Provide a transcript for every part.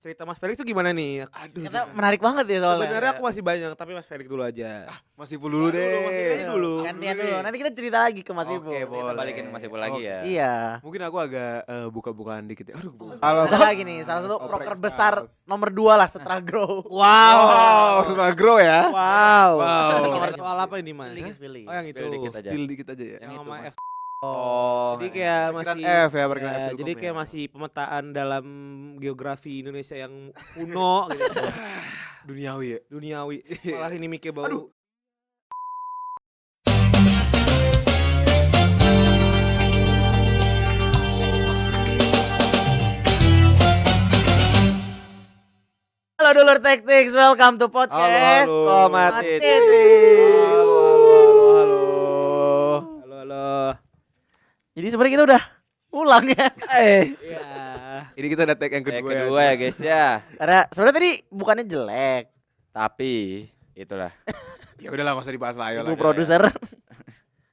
Cerita Mas Felix itu gimana nih? Aduh, Karena menarik banget ya soalnya. Sebenarnya aku masih banyak, tapi Mas Felix dulu aja. Mas Ipul dulu deh. Mas Felix dulu. Gantian dulu. Nanti kita cerita lagi ke Mas Ibu. Oke, Kita boleh. balikin ke Mas Ipul lagi ya. Iya. Mungkin aku agak buka-bukaan dikit ya. Aduh, Halo. Ada lagi nih, salah satu Oprek proker Star. besar nomor 2 lah setelah Grow. Wow, setelah grow ya. Wow. Wow. Soal apa ini, Mas? Pilih. Oh, yang itu. Spill dikit aja. Spill dikit aja ya. Yang Yang sama itu, F. Oh, Jadi kayak Perkiraan masih F ya, perkiraan ya, F jadi Filkom kayak ya. masih pemetaan dalam geografi Indonesia yang kuno gitu. Duniawi ya. Duniawi. Malah ini mikir bau. Halo dulur Tactics, welcome to podcast Halo, Komat Komat TV. Halo. Halo. Jadi sebenarnya kita udah ulang ya. Iya. Ini kita ada tag yang Yang kedua, kedua ya guys ya. Karena sebenarnya tadi bukannya jelek. Tapi itulah. Ya udahlah, enggak usah dibahas lah, ayo Ibu lah. produser.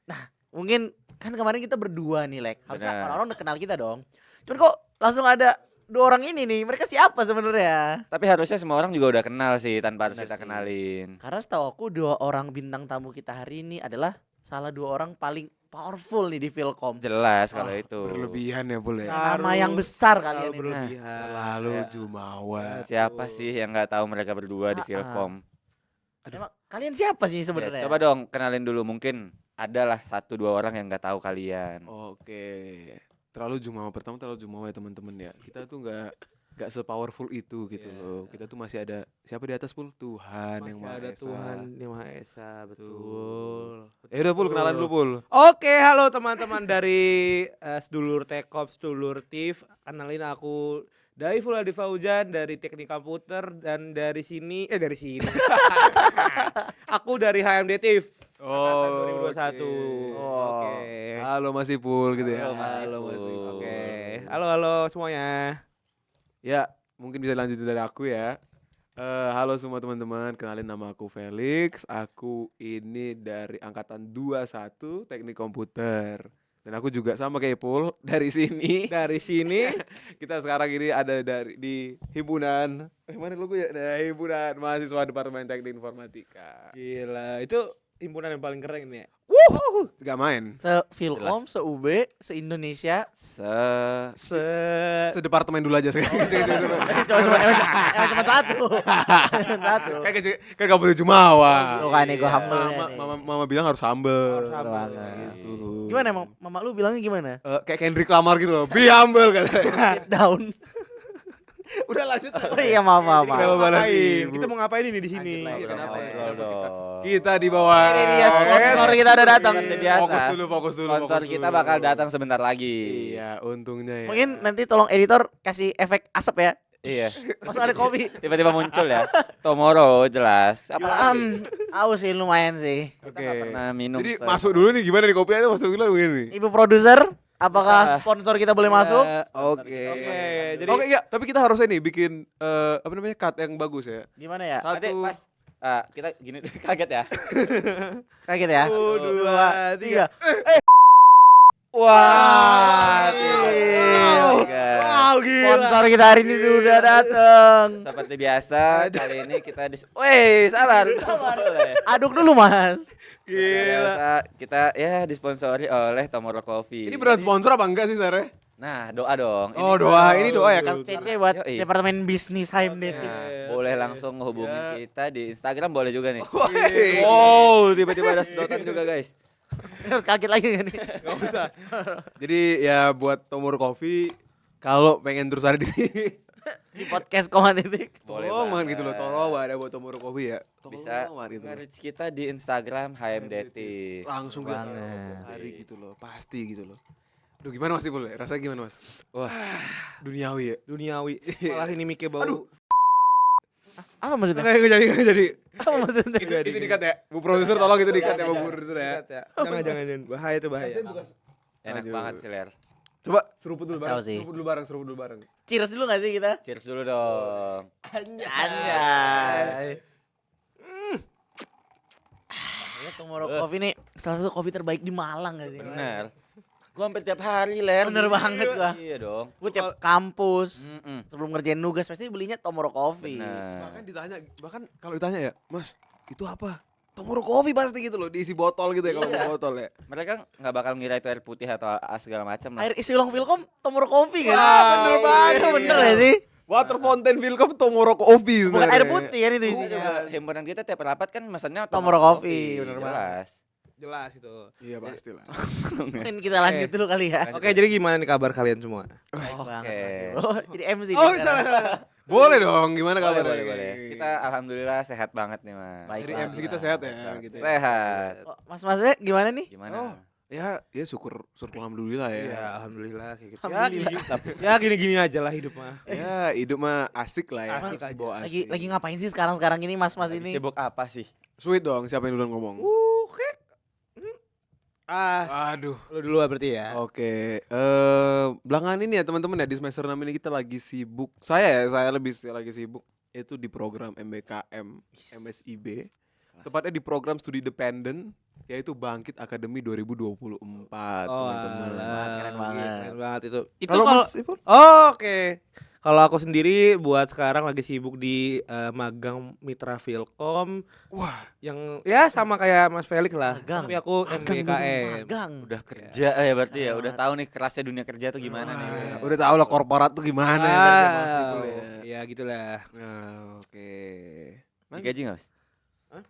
Nah, mungkin kan kemarin kita berdua nih, Lek. Harusnya Benar. orang-orang udah kenal kita dong. Cuman kok langsung ada dua orang ini nih. Mereka siapa sebenarnya? Tapi harusnya semua orang juga udah kenal sih tanpa harus Benar kita sih. kenalin. Karena setahu aku dua orang bintang tamu kita hari ini adalah salah dua orang paling powerful nih di Filkom. Jelas kalau Ah, itu. Berlebihan ya, boleh. Nama yang besar kalian ini. berlebihan. Lalu Ya. Jumawa. Siapa sih yang nggak tahu mereka berdua di Ah, ah. Filkom? Emang kalian siapa sih Ya, sebenarnya? coba dong kenalin dulu, mungkin adalah 1-2 orang yang nggak tahu kalian. Oke. Terlalu Jumawa, pertama terlalu Jumawa ya teman-teman ya. Kita tuh nggak sepowerful itu gitu Iya. loh. Kita tuh masih ada siapa di atas, Pul? Tuhan yang Masih Maha ada Esa. Tuhan yang Maha Esa, betul. Ya udah, Pul, kenalan dulu, Pul. Oke, halo teman-teman dari Sedulur Tekop, Sedulur Tif. Kenalin aku Daiful Adi Fauzan dari Teknik Komputer dan dari sini. Aku dari HMD Tif. Angkatan 2021. Oke. Halo Mas Ipul gitu ya. Halo, Mas Mas Ipul. Ipul. Oke. Halo semuanya. Ya, mungkin bisa lanjutin dari aku ya. Halo semua teman-teman, kenalin nama aku Felix. Aku ini dari angkatan 21 Teknik Komputer. Dan aku juga sama kayak Ipul dari sini. Dari sini Kita sekarang ini ada di himpunan. Mana logo ya? Nah, himpunan mahasiswa Departemen Teknik Informatika. gila, itu himpunan yang paling keren ini ya. Gak main. Se-Filkom, se-UB, se-Indonesia. Sedepartemen dulu aja sekarang. Cuma satu. Cuma satu. Kan gak boleh Jumawa. Tuh kan nih gue Iya. humble Mama bilang harus humble. Harus humble. banget. Gitu. Gimana emang mama lu bilangnya gimana? Kayak Kendrick Lamar gitu loh. Be humble katanya. Sit down. Udah lanjut. Oh iya maaf. Kenapa balas Ngapain? ibu? Kita mau ngapain ini di sini? Lanjut, Iya, kenapa ya? Ngobrol dong. Kita di bawah. Ini dia sponsor kita udah datang. Seperti biasa. Fokus dulu. Sponsor fokus kita dulu. bakal datang sebentar lagi. Iya, untungnya ya. Mungkin nanti tolong editor kasih efek asap ya. Iya. Langsung ada kopi. Tiba-tiba muncul ya. Tomorrow jelas. Apa Aus sih lumayan sih. kita nggak pernah minum. Jadi masuk dulu nih, gimana nih kopiannya, masuk dulu begini. Ibu produser, apakah Bisa. sponsor kita boleh masuk? Oke. Oke, jadi Oke, iya, tapi kita harusnya nih bikin apa namanya? Cut yang bagus ya. Gimana ya? Nanti Satu. pas kita gini kaget ya. Kayak gitu ya. 1, 2, 3. Wah, Wow, gila. Sponsor kita hari ini udah dateng. Seperti biasa kali ini kita Woi, sabar. Boleh. Aduk dulu mas. Biasa kita ya disponsori oleh Tomorrow Coffee. Ini beneran sponsor apa enggak sih sebenarnya? Nah, doa dong. Oh, doa. Ini doa ya kan? CC buat Yoi. Departemen Bisnis HMD. Nah, boleh langsung Ya. hubungin kita di Instagram, boleh juga nih. Woi. Wow, tiba-tiba ada sedotan juga guys. Harus kaget lagi kan nih. Gak usah. Jadi ya buat Tomor Coffee, kalau pengen terus ada di sini, Di podcast Komat Titik. Boleh tolong banget banget. gitu loh, tolong banget ada buat Tomor Coffee ya. Bisa Tolong banget gitu loh. nge-reach kita di Instagram HMDT. Langsung Banget. hari gitu loh, pasti gitu loh. Duh, gimana Mas Ipul? Rasanya gimana Mas? Wah, Duniawi ya? Duniawi. Malah ini mikir bau. Apa maksudnya? Enggak jadi. Apa maksudnya? Itu dikat ya? Bu produser tolong itu dikat ya Bu produser ya. Jangan. Bahaya itu bahaya. enak Lanjut. banget sih Ler. Coba seruput dulu Kacau bareng. sih. Seruput dulu bareng. Cheers dulu gak sih kita? Cheers dulu dong. Anjay. Tomorrow Coffee nih salah satu kopi terbaik di Malang gak sih? Bener. Gua hampir tiap hari, Ler. Bener banget gua. Iya dong. Gue tiap kampus Mm-mm. sebelum ngerjain nugas pasti belinya Tomorrow Coffee. Bener. Bahkan kalau ditanya ya, Mas, itu apa? Tomorrow Coffee pasti gitu loh, diisi botol gitu ya kalau mau botol ya. Mereka nggak bakal ngira itu air putih atau segala macam lah. Air isi ulang Vilkom Tomorrow Coffee kan? bener banget. Bener ya sih? Water fountain Vilcom Tomorrow Coffee Bukan sebenarnya. air putih kan itu Iya isinya. juga. Himpunan kita tiap rapat kan mesennya Tomorrow Coffee, bener jelas. Jelas itu. Iya pastilah. Mungkin kita lanjut dulu kali ya. Oke, jadi gimana nih kabar kalian semua? Baik banget Oke. Mas Ibo. Jadi MC Oh, nih salah sekarang. salah. Boleh dong, gimana Boleh, kabarnya? boleh, boleh. Kita alhamdulillah sehat banget nih, Mas. Baik Dari banget. MC kita sehat ya gitu. Ya. Sehat. Oh, Mas-masnya gimana nih? Gimana? Oh. Ya syukur alhamdulillah ya. Iya, alhamdulillah kayak gitu. Alhamdulillah. Ya gini-gini aja lah hidup mah. Ya, hidup mah asik lah ya. Asik aja. Bawa asik. Lagi ngapain sih sekarang ini Mas-mas Lagi ini? sibuk apa sih? Sweet dong, siapa yang duluan ngomong? Oke. Aduh. Lu dulu berarti ya. Oke, belakangan ini ya teman-teman ya di semester 6 ini kita lagi sibuk. Saya lebih lagi sibuk itu di program MBKM MSIB. Tepatnya di program studi dependent yaitu Bangkit Akademi 2024, teman-teman. Keren banget. Keren banget itu. Itu Kalau kalau Mas Ipul? Oke. Kalau aku sendiri buat sekarang lagi sibuk di magang Mitra Vilkom Wah, yang ya sama kayak Mas Felix lah. Magang. Tapi aku Magang, MBKM. magang. Udah kerja ya berarti ya. Udah tahu nih kerasnya dunia kerja tuh gimana nih. udah tau lah korporat tuh gimana ya, Mas Ipul ya. Ya gitulah. Oke. Digaji nggak, Mas? Hah?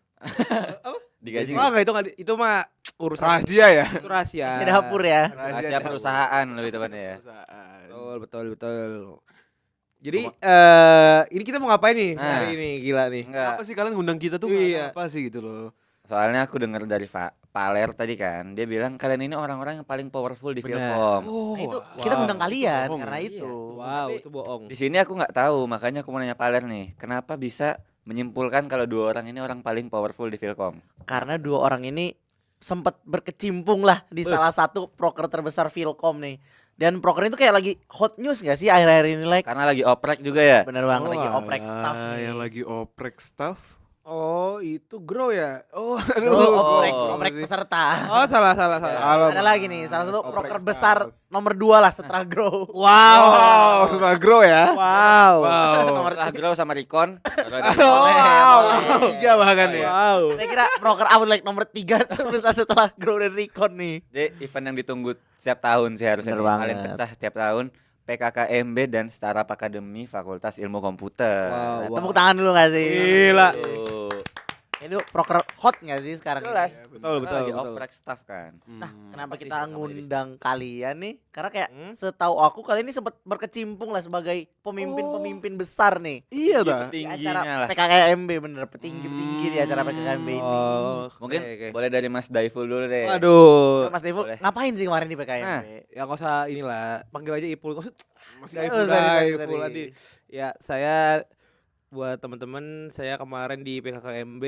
Digaji Oh, nggak? enggak itu mah urusan Rahasia ya. itu rahasia. Isi dapur ya. Rahasia perusahaan lebih tepatnya ya. Betul. Jadi ini kita mau ngapain nih Nah. hari ini? Gila nih. Enggak. Apa sih kalian ngundang kita tuh Iya. apa sih gitu loh. Soalnya aku dengar dari Paler tadi kan, dia bilang kalian ini orang-orang yang paling powerful di Benar. Vilkom. Nah, itu kita ngundang kalian bohong karena ya? itu. Wow, Tapi itu bohong. Di sini aku nggak tahu, makanya aku mau nanya Paler nih, kenapa bisa menyimpulkan kalau dua orang ini orang paling powerful di Vilkom? Karena dua orang ini sempat berkecimpung lah di salah satu proker terbesar Vilkom nih. Dan proker itu kayak lagi hot news gak sih akhir-akhir ini like? Karena lagi oprek juga ya. Bener banget lagi Oh, oprek alah, staff nih. Yang lagi oprek staff. Oh, itu grow ya? Oh, Bro, oprek, oprek peserta. Oh, salah. Ada lagi nih salah satu Oprek proker staff. besar nomor 2 lah setelah Grow. Wow, sudah grow ya. Wow. Wow. Setelah Grow sama Rikon. baru ada Wow, tiga bahkan ya. Wow. Saya kira proker apa like nomor 3 terus setelah Grow dan Recon nih. Jadi event yang ditunggu setiap tahun sih harusnya Bener nih. Paling banget. pecah setiap tahun. PKKMB dan Startup Akademi Fakultas Ilmu Komputer. Wow. Tepuk tangan dulu gak sih? Gila. Tuh. Ini proker hot gak sih sekarang Jelas. ini? Betul. Lagi oprek staff kan. Nah, kenapa Apa sih kita nama ngundang kalian nih? Karena kayak Hmm? setahu aku kalian ini sempat berkecimpung lah sebagai pemimpin-pemimpin besar nih. Iya dah. Di Tingginya acara lah. PKKMB bener, petinggi-petinggi di acara PKKMB ini. Oh, Mungkin oke. boleh dari Mas Daiful dulu deh. Waduh. Mas Devo boleh. ngapain sih kemarin di PKKMB? Nah, Ya nggak usah inilah, panggil aja Ipul. Nggak usah Masih Daiful tadi. Ya, saya buat teman-teman, saya kemarin di PKKMB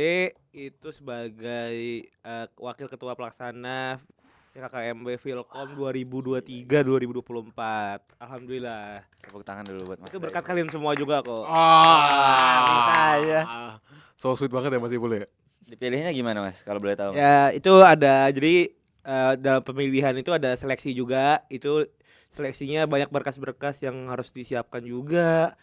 itu sebagai wakil ketua pelaksana PKKMB Vilkom 2023-2024. Alhamdulillah. tepuk tangan dulu buat Mas. Itu berkat Daiful. kalian semua juga kok. bisa aja. So sweet banget ya Mas Ipul ya. Dipilihnya gimana Mas kalau boleh tahu? Ya, itu ada jadi dalam pemilihan itu ada seleksi juga. Itu seleksinya banyak berkas-berkas yang harus disiapkan juga,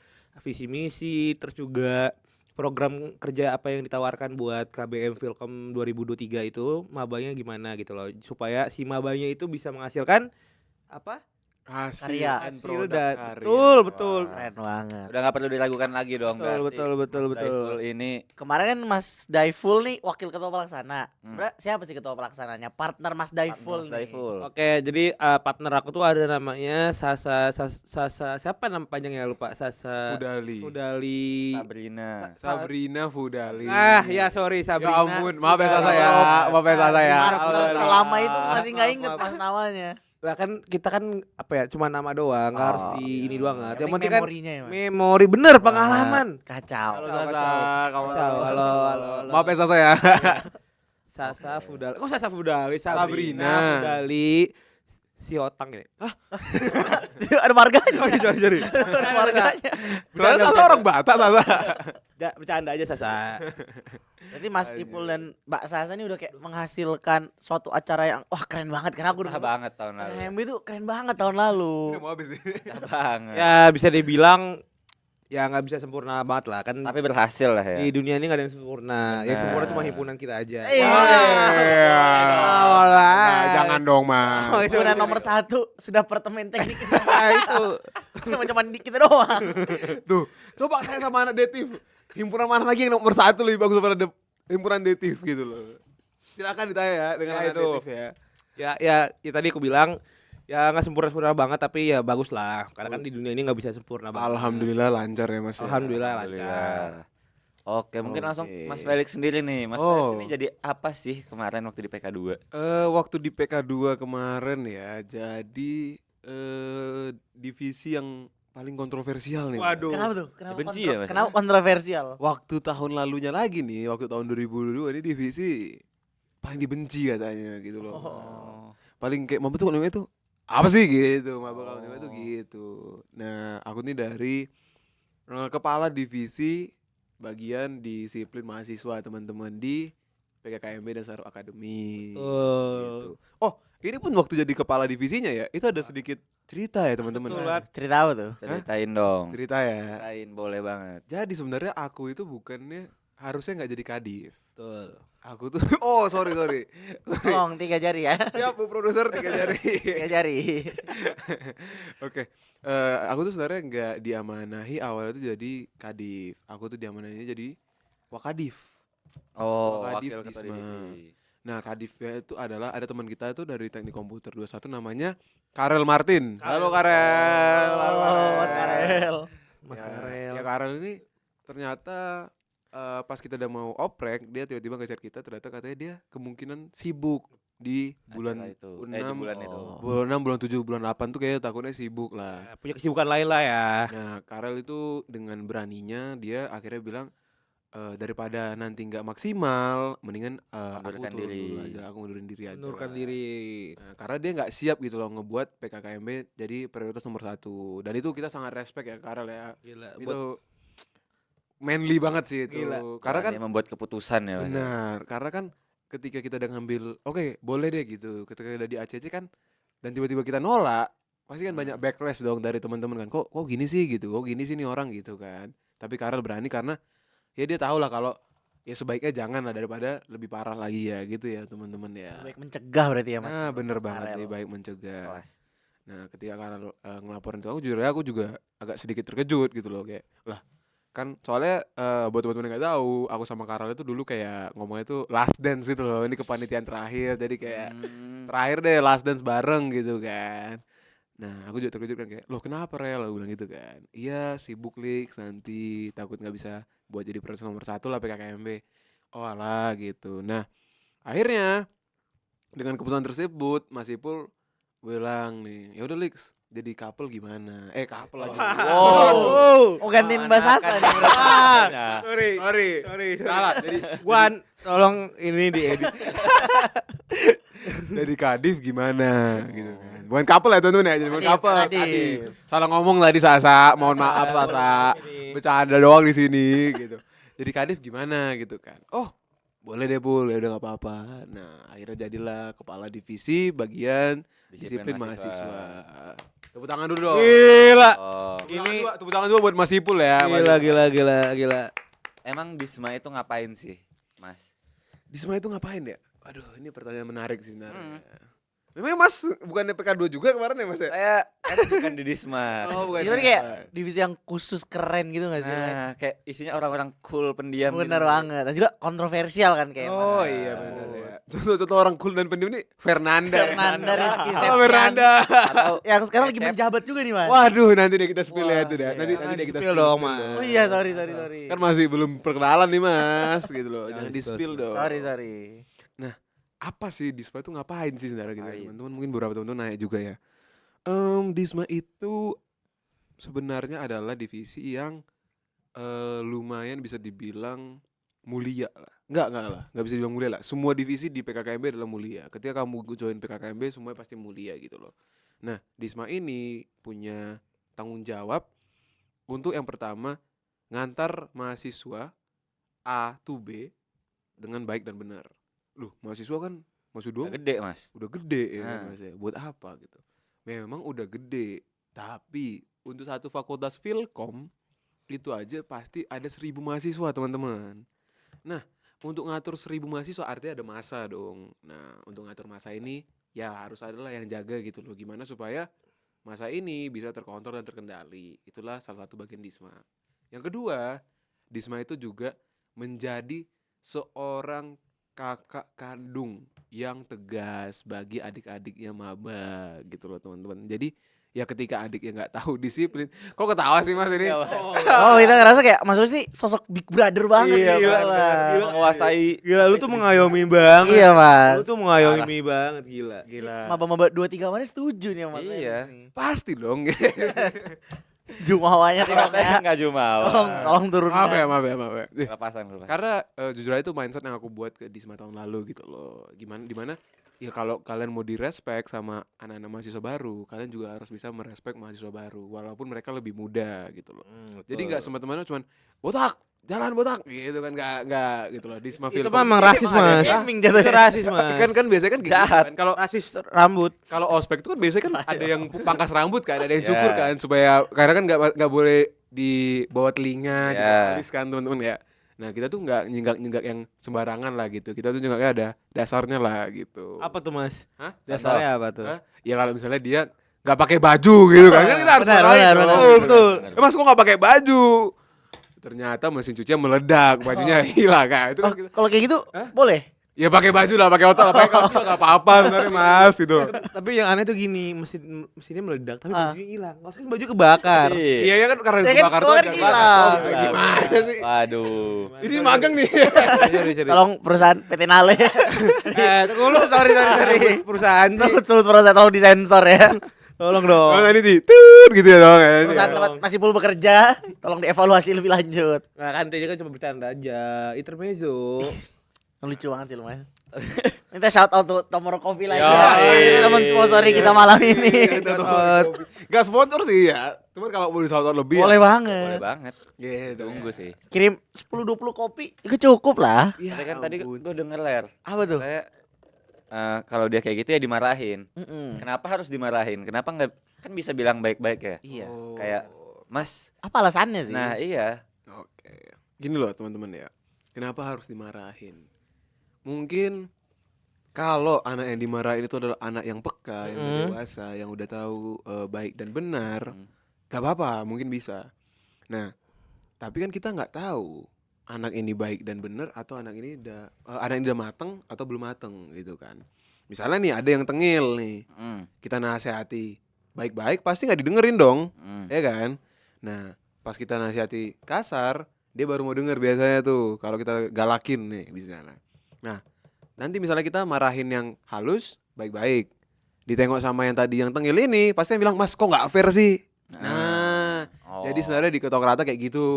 visi misi, terus juga program kerja apa yang ditawarkan buat KBM Vilkom 2023 itu mabanya gimana gitu loh, supaya si mabanya itu bisa menghasilkan apa? Karya. Hasil dan betul. Keren banget. Udah nggak perlu diragukan lagi dong. Betul, berarti betul. Mas Daiful ini Kemarin kan Mas Daiful nih wakil ketua pelaksana. Hmm. Sebenarnya siapa sih ketua pelaksananya? Partner Mas Daiful Mas nih. Daiful. Oke, jadi partner aku tuh ada namanya Sasa siapa nama panjangnya lupa. Sasa Fudali. Sabrina. Sabrina Fudali. Ya sorry Sabrina. Ya ampun, maaf ya Sasa ya. Maaf ya Sasa ya. Partner selama itu masih nggak inget Maaf. pas namanya. Lah kan kita kan apa ya, cuma nama doang, nggak harus di ini doang nggak. Yang penting kan memorinya ya, Mas. memori bener, pengalaman. Kacau. Halo Sasa, kamu Halo. Maaf ya Sasa ya. Sasa Fudali. Kok Sasa Fudali? Sabrina. Fudali. Si Otang ya. Ada marganya. Sorry. Ada marganya. Terus Sasa orang Batak Sasa. Bercanda aja Sasa. Berarti Mas Ipul dan Mbak Sasa ini udah kayak menghasilkan suatu acara yang wah keren banget karena aku Pecah banget tahun lalu. KMB itu keren banget tahun lalu. Udah mau habis nih. Pecah banget. Ya bisa dibilang ya nggak bisa sempurna banget lah kan. Tapi berhasil lah ya. Di dunia ini nggak ada yang sempurna. Yang sempurna Benar. cuma himpunan kita aja. Iya. Nah, jangan dong, Mas. Oh, itu udah nomor 1 sudah Departemen Teknik. Nah, itu. Cuma di kita doang. Tuh, coba saya sama anak detif. Himpunan mana lagi yang nomor 1 lebih bagus daripada himpunan detif gitu loh. Silakan ditanya ya dengan Ya, anak itu. detif ya. Ya tadi aku bilang ya nggak sempurna banget tapi ya bagus lah karena kan di dunia ini nggak bisa sempurna banget. Alhamdulillah lancar ya, Mas. ya. Alhamdulillah lancar. Alhamdulillah. Oke, mungkin langsung Oke. Mas Felix sendiri nih. Mas Oh. Felix ini jadi apa sih kemarin waktu di PK2? Waktu di PK2 kemarin ya, jadi divisi yang paling kontroversial nih. Mas. Waduh. Kenapa tuh? Kenapa, Benci ya, Mas? kenapa kontroversial? Waktu tahun lalunya lagi nih, waktu tahun 2022 ini divisi paling dibenci katanya gitu loh. Oh. Paling kayak mabuk tuh kalau itu apa sih gitu, mabuk kalau itu gitu. Nah, aku nih dari kepala divisi bagian disiplin mahasiswa teman-teman di PKKMB dan Saru Akademi. Gitu. Oh, ini pun waktu jadi kepala divisinya ya, itu ada sedikit cerita ya teman-teman. Betul, Lat. Cerita apa tuh? Ceritain dong. Cerita ya. Ceritain boleh banget. Jadi sebenarnya aku itu bukannya harusnya nggak jadi kadif. Betul. Aku tuh sorry. Tolong 3 jari ya. Siap Bu Produser 3 jari. 3 jari. Oke. Aku tuh sebenarnya nggak diamanahi awalnya tuh jadi kadif. Aku tuh diamanahinya jadi wakadif. Oh, Kadif wakil ketua Disma. divisi. Nah, kadifnya itu adalah ada teman kita itu dari Teknik Komputer 21 namanya Karel Martin. Halo Karel. Oh, Mas Karel. Mas Ya, Karel. ya Karel ini ternyata pas kita udah mau oprek, dia tiba-tiba nge-chat kita, ternyata katanya dia kemungkinan sibuk di bulan Acara itu. 6, Di bulan itu. bulan 6, bulan 7, bulan 8 tuh kayaknya takutnya sibuk lah. Ya, punya kesibukan lain lah ya. Nah, Karel itu dengan beraninya dia akhirnya bilang daripada nanti nggak maksimal, mendingan aku Mundurkan turun diri. dulu aja, aku ngundurin diri aja. Menurunkan lah. diri. Nah, karena dia nggak siap gitu loh ngebuat PKKMB jadi prioritas nomor 1. Dan itu kita sangat respect ya Karel ya. Gila. Itu manly banget sih itu. Gila. Karena kan Dia membuat keputusan ya, Mas. benar, karena kan ketika kita udah ngambil, oke, boleh deh gitu. Ketika udah di ACC kan dan tiba-tiba kita nolak, pasti kan banyak backlash dong dari teman-teman kan. Kok gini sih gitu. Kok gini sih nih orang gitu kan. Tapi Karel berani karena ya dia tahu lah kalau ya sebaiknya jangan lah daripada lebih parah lagi ya gitu ya teman-teman ya. Baik mencegah berarti ya Mas. Nah, bener Mas banget Karel. nih, baik mencegah. Kelas. Nah, ketika Karel ngelaporin itu aku juga agak sedikit terkejut gitu loh kayak lah kan soalnya buat teman-teman yang nggak tahu aku sama Karel itu dulu kayak ngomongnya itu last dance gitu loh, ini kepanitiaan terakhir jadi kayak terakhir deh last dance bareng gitu kan. Nah, aku juga terkejut kan kayak loh kenapa Rel, aku bilang gitu kan. Iya sibuk Lix, nanti takut nggak bisa buat jadi prioritas nomor 1 lah PKKMB. Oh alah gitu. Nah akhirnya dengan keputusan tersebut Mas Ipul bilang nih ya udah Lix jadi couple gimana? Couple lagi. Wow. Oh, gantiin Mbak Sasa nih berarti. Nah, Sorry. Salah. Jadi Wan, tolong ini diedit. jadi kadif gimana gitu kan. Bukan couple ya teman-teman ya, jadi bukan Kadif, couple. kadif. Kadif. Salah ngomong tadi Sasa, mohon maaf Sasa. Bercanda doang di sini gitu. Jadi kadif gimana gitu kan. Oh, boleh deh Pul, ya udah enggak apa-apa. Nah, akhirnya jadilah kepala divisi bagian disiplin mahasiswa. Tepuk tangan dulu dong. Gila. oh. Ini tepuk tangan dulu buat Mas Ipul ya. Gila. Emang Disma itu ngapain sih, Mas? Disma itu ngapain ya? Aduh, ini pertanyaan menarik sih sebenarnya. Memang Mas bukannya PK2 juga kemarin ya Mas ya? Saya kan bukan di Disma. Oh, bukan. Gimana kayak divisi yang khusus keren gitu gak sih? Nah, kayak isinya orang-orang cool, pendiam Bener gitu. banget. Dan juga kontroversial kan kayak Mas. Oh iya benar ya. Contoh-contoh orang cool dan pendiam nih Fernanda. Fernanda Rizky Oh, Septian. Fernanda. Atau Yang sekarang lagi Cecep. menjabat juga nih Mas. Waduh, nanti deh kita spill ya itu deh. iya. Nanti deh kita Spill spill dong, spill Mas. dong. Oh iya, sorry. Kan masih belum perkenalan nih Mas, gitu loh. Jangan di spill dong. Sorry. Apa sih Disma itu ngapain sih sebenarnya gitu? Ngapain? Teman-teman mungkin beberapa teman-teman nanya juga ya. Disma itu sebenarnya adalah divisi yang lumayan bisa dibilang mulia lah. Enggak bisa dibilang mulia lah. Semua divisi di PKKMB adalah mulia. Ketika kamu join PKKMB semuanya pasti mulia gitu loh. Nah, Disma ini punya tanggung jawab untuk yang pertama ngantar mahasiswa A to B dengan baik dan benar. Loh, mahasiswa kan masih doang Gede mas. udah gede ya kan Nah. Mas ya. Buat apa gitu. Memang udah gede, tapi untuk satu fakultas Filkom itu aja pasti ada 1.000 mahasiswa, teman-teman. Nah, untuk ngatur 1.000 mahasiswa artinya ada masa dong. Nah, untuk ngatur masa ini ya harus adalah yang jaga gitu loh. Gimana supaya masa ini bisa terkontrol dan terkendali. Itulah salah satu bagian Disma. Yang kedua, Disma itu juga menjadi seorang kakak kandung yang tegas bagi adik-adiknya maba gitu loh teman-teman. Jadi ya ketika adiknya nggak tahu disiplin, kok ketawa sih Mas ini? Oh, kita ngerasa kayak maksudnya sih sosok big brother banget Iya, gitu. benar. Wah. Gila. Menguasai. Gila lu tuh mengayomi banget. Iya, Mas. Lu tuh mengayomi banget gila. Gila. Maba-maba 2-3 mana setuju nih sama Iya. Pasti dong. Jumawanya tolong Enggak jumawa. tolong turun. maaf ya. Kelepasan. Karena jujur aja itu mindset yang aku buat ke Disma tahun lalu gitu loh. Dimana ya kalau kalian mau direspek sama anak-anak mahasiswa baru, kalian juga harus bisa merespek mahasiswa baru walaupun mereka lebih muda gitu loh. Jadi nggak semua teman cuman botak, jalan botak gitu kan, nggak gitu loh. Disma Itu Filkom mah emang rasis, Mas. Gaming Itu jatuhnya. rasis, Mas. kan biasanya kan gitu Jahat. kan. Kalau rasis rambut. kalau ospek itu kan biasanya kan ada yang pangkas rambut kan, ada yang Ya. cukur kan supaya karena kan nggak boleh di bawah telinga, Ya. ditulis kan teman-teman ya. Nah kita tuh nggak nyinggak yang sembarangan lah gitu. Kita tuh nyinggaknya ada dasarnya lah gitu. Apa tuh, Mas? Hah? Dasarnya apa tuh? Hah? Ya kalau misalnya dia nggak pakai baju gitu kan, kan kita harus Benar, marahin benar, dong. benar. Betul. Mas kok nggak pakai baju? Ternyata mesin cucinya meledak, bajunya hilang kan. Itu Oh, kan kita, kalau kayak gitu boleh. ya pakai baju lah, pakai otol, pakai kaos juga nggak apa-apa sebenarnya Mas gitu. Tapi yang aneh tuh gini, mesinnya meledak tapi Ah. bajunya hilang. Maksudnya kan baju kebakar. Iya ya kan karena Ya kan, dibakar tuh keluar ada hilang. bakar. Gimana sih? Waduh. Ini magang nih. Cari. Tolong perusahaan PT Nale. Tunggu lu, sorry. Perusahaan sih. Sebut perusahaan tolong disensor ya. Tolong dong. Oh tadi di tut gitu ya dong kan. Perusahaan tempat masih full bekerja, tolong dievaluasi lebih lanjut. Nah kan tadi kan cuma bercanda aja. Intermezzo. Lucu banget sih lu, Mas. Minta shout out tuh Tomorrow Coffee lagi. Yo, Ini teman sponsori kita malam ini. Gak sponsor sih ya. Cuman kalau mau disautot lebih Boleh ya. Boleh banget. banget. Gitu. Tunggu sih. Kirim 10-20 kopi itu cukup lah. Ya, Tapi kan tadi ampun. gue denger ler. Apa tuh? Saya kalau dia kayak gitu ya dimarahin. Mm-mm. Kenapa harus dimarahin? Kenapa nggak kan bisa bilang baik-baik ya? Iya. Oh. Kayak Mas. Apa alasannya sih? Nah iya. Oke. Gini loh teman-teman ya. Kenapa harus dimarahin? Mungkin kalau anak yang dimarahin itu adalah anak yang peka, yang udah dewasa, yang udah tahu baik dan benar, gak apa-apa, mungkin bisa. Nah, tapi kan kita nggak tahu anak ini baik dan benar atau anak ini udah mateng atau belum mateng gitu kan. Misalnya nih ada yang tengil nih, Mm, kita nasihati baik-baik pasti nggak didengerin dong, mm. ya kan? Nah, pas kita nasihati kasar, dia baru mau denger biasanya tuh kalau kita galakin nih misalnya. Nah, nanti misalnya kita marahin yang halus, baik-baik. Ditengok sama yang tadi yang tengil ini, pasti yang bilang, "Mas, kok nggak fair sih?" Nah, Oh. jadi sebenarnya diketok rata kayak gitu.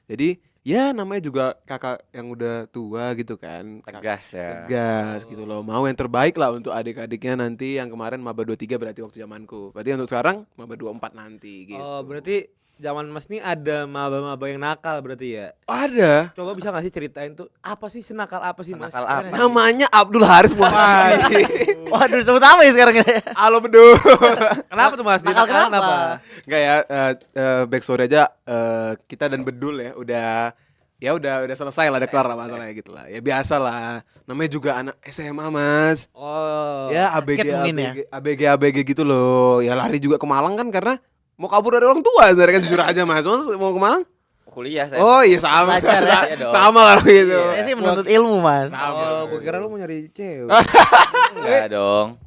Jadi, ya namanya juga kakak yang udah tua gitu kan. Tegas ya. Tegas gitu loh. Mau yang terbaik lah untuk adik-adiknya nanti yang kemarin maba 23 berarti waktu zamanku. Berarti untuk sekarang maba 24 nanti gitu. Oh, berarti zaman Mas ini ada maba-maba yang nakal berarti ya? Ada. Coba bisa gak sih ceritain tuh apa sih senakal apa sih Mas? Senakal apa? Gimana sih? Namanya Abdul Haris Muhammad. Waduh, sebut apa ya sekarang ini? Halo bedul. Kenapa tuh Mas? Nakal Dinakal kenapa? Enggak ya, backstory aja kita dan bedul ya udah selesai lah, udah kelar lah masalahnya gitu lah. Ya biasa lah. Namanya juga anak SMA, Mas. Oh. Ya ABG Ket mungkin ya? ABG gitu loh. Ya lari juga ke Malang kan karena mau kabur dari orang tua sebenarnya kan, jujur aja Mas. Mas mau ke Malang? Kuliah saya. Oh iya sama. Belajar ya? Iya dong. Sama lah gitu. Saya sih menuntut ilmu, Mas. Oh, gue kira lu mau nyari cewek. Enggak dong.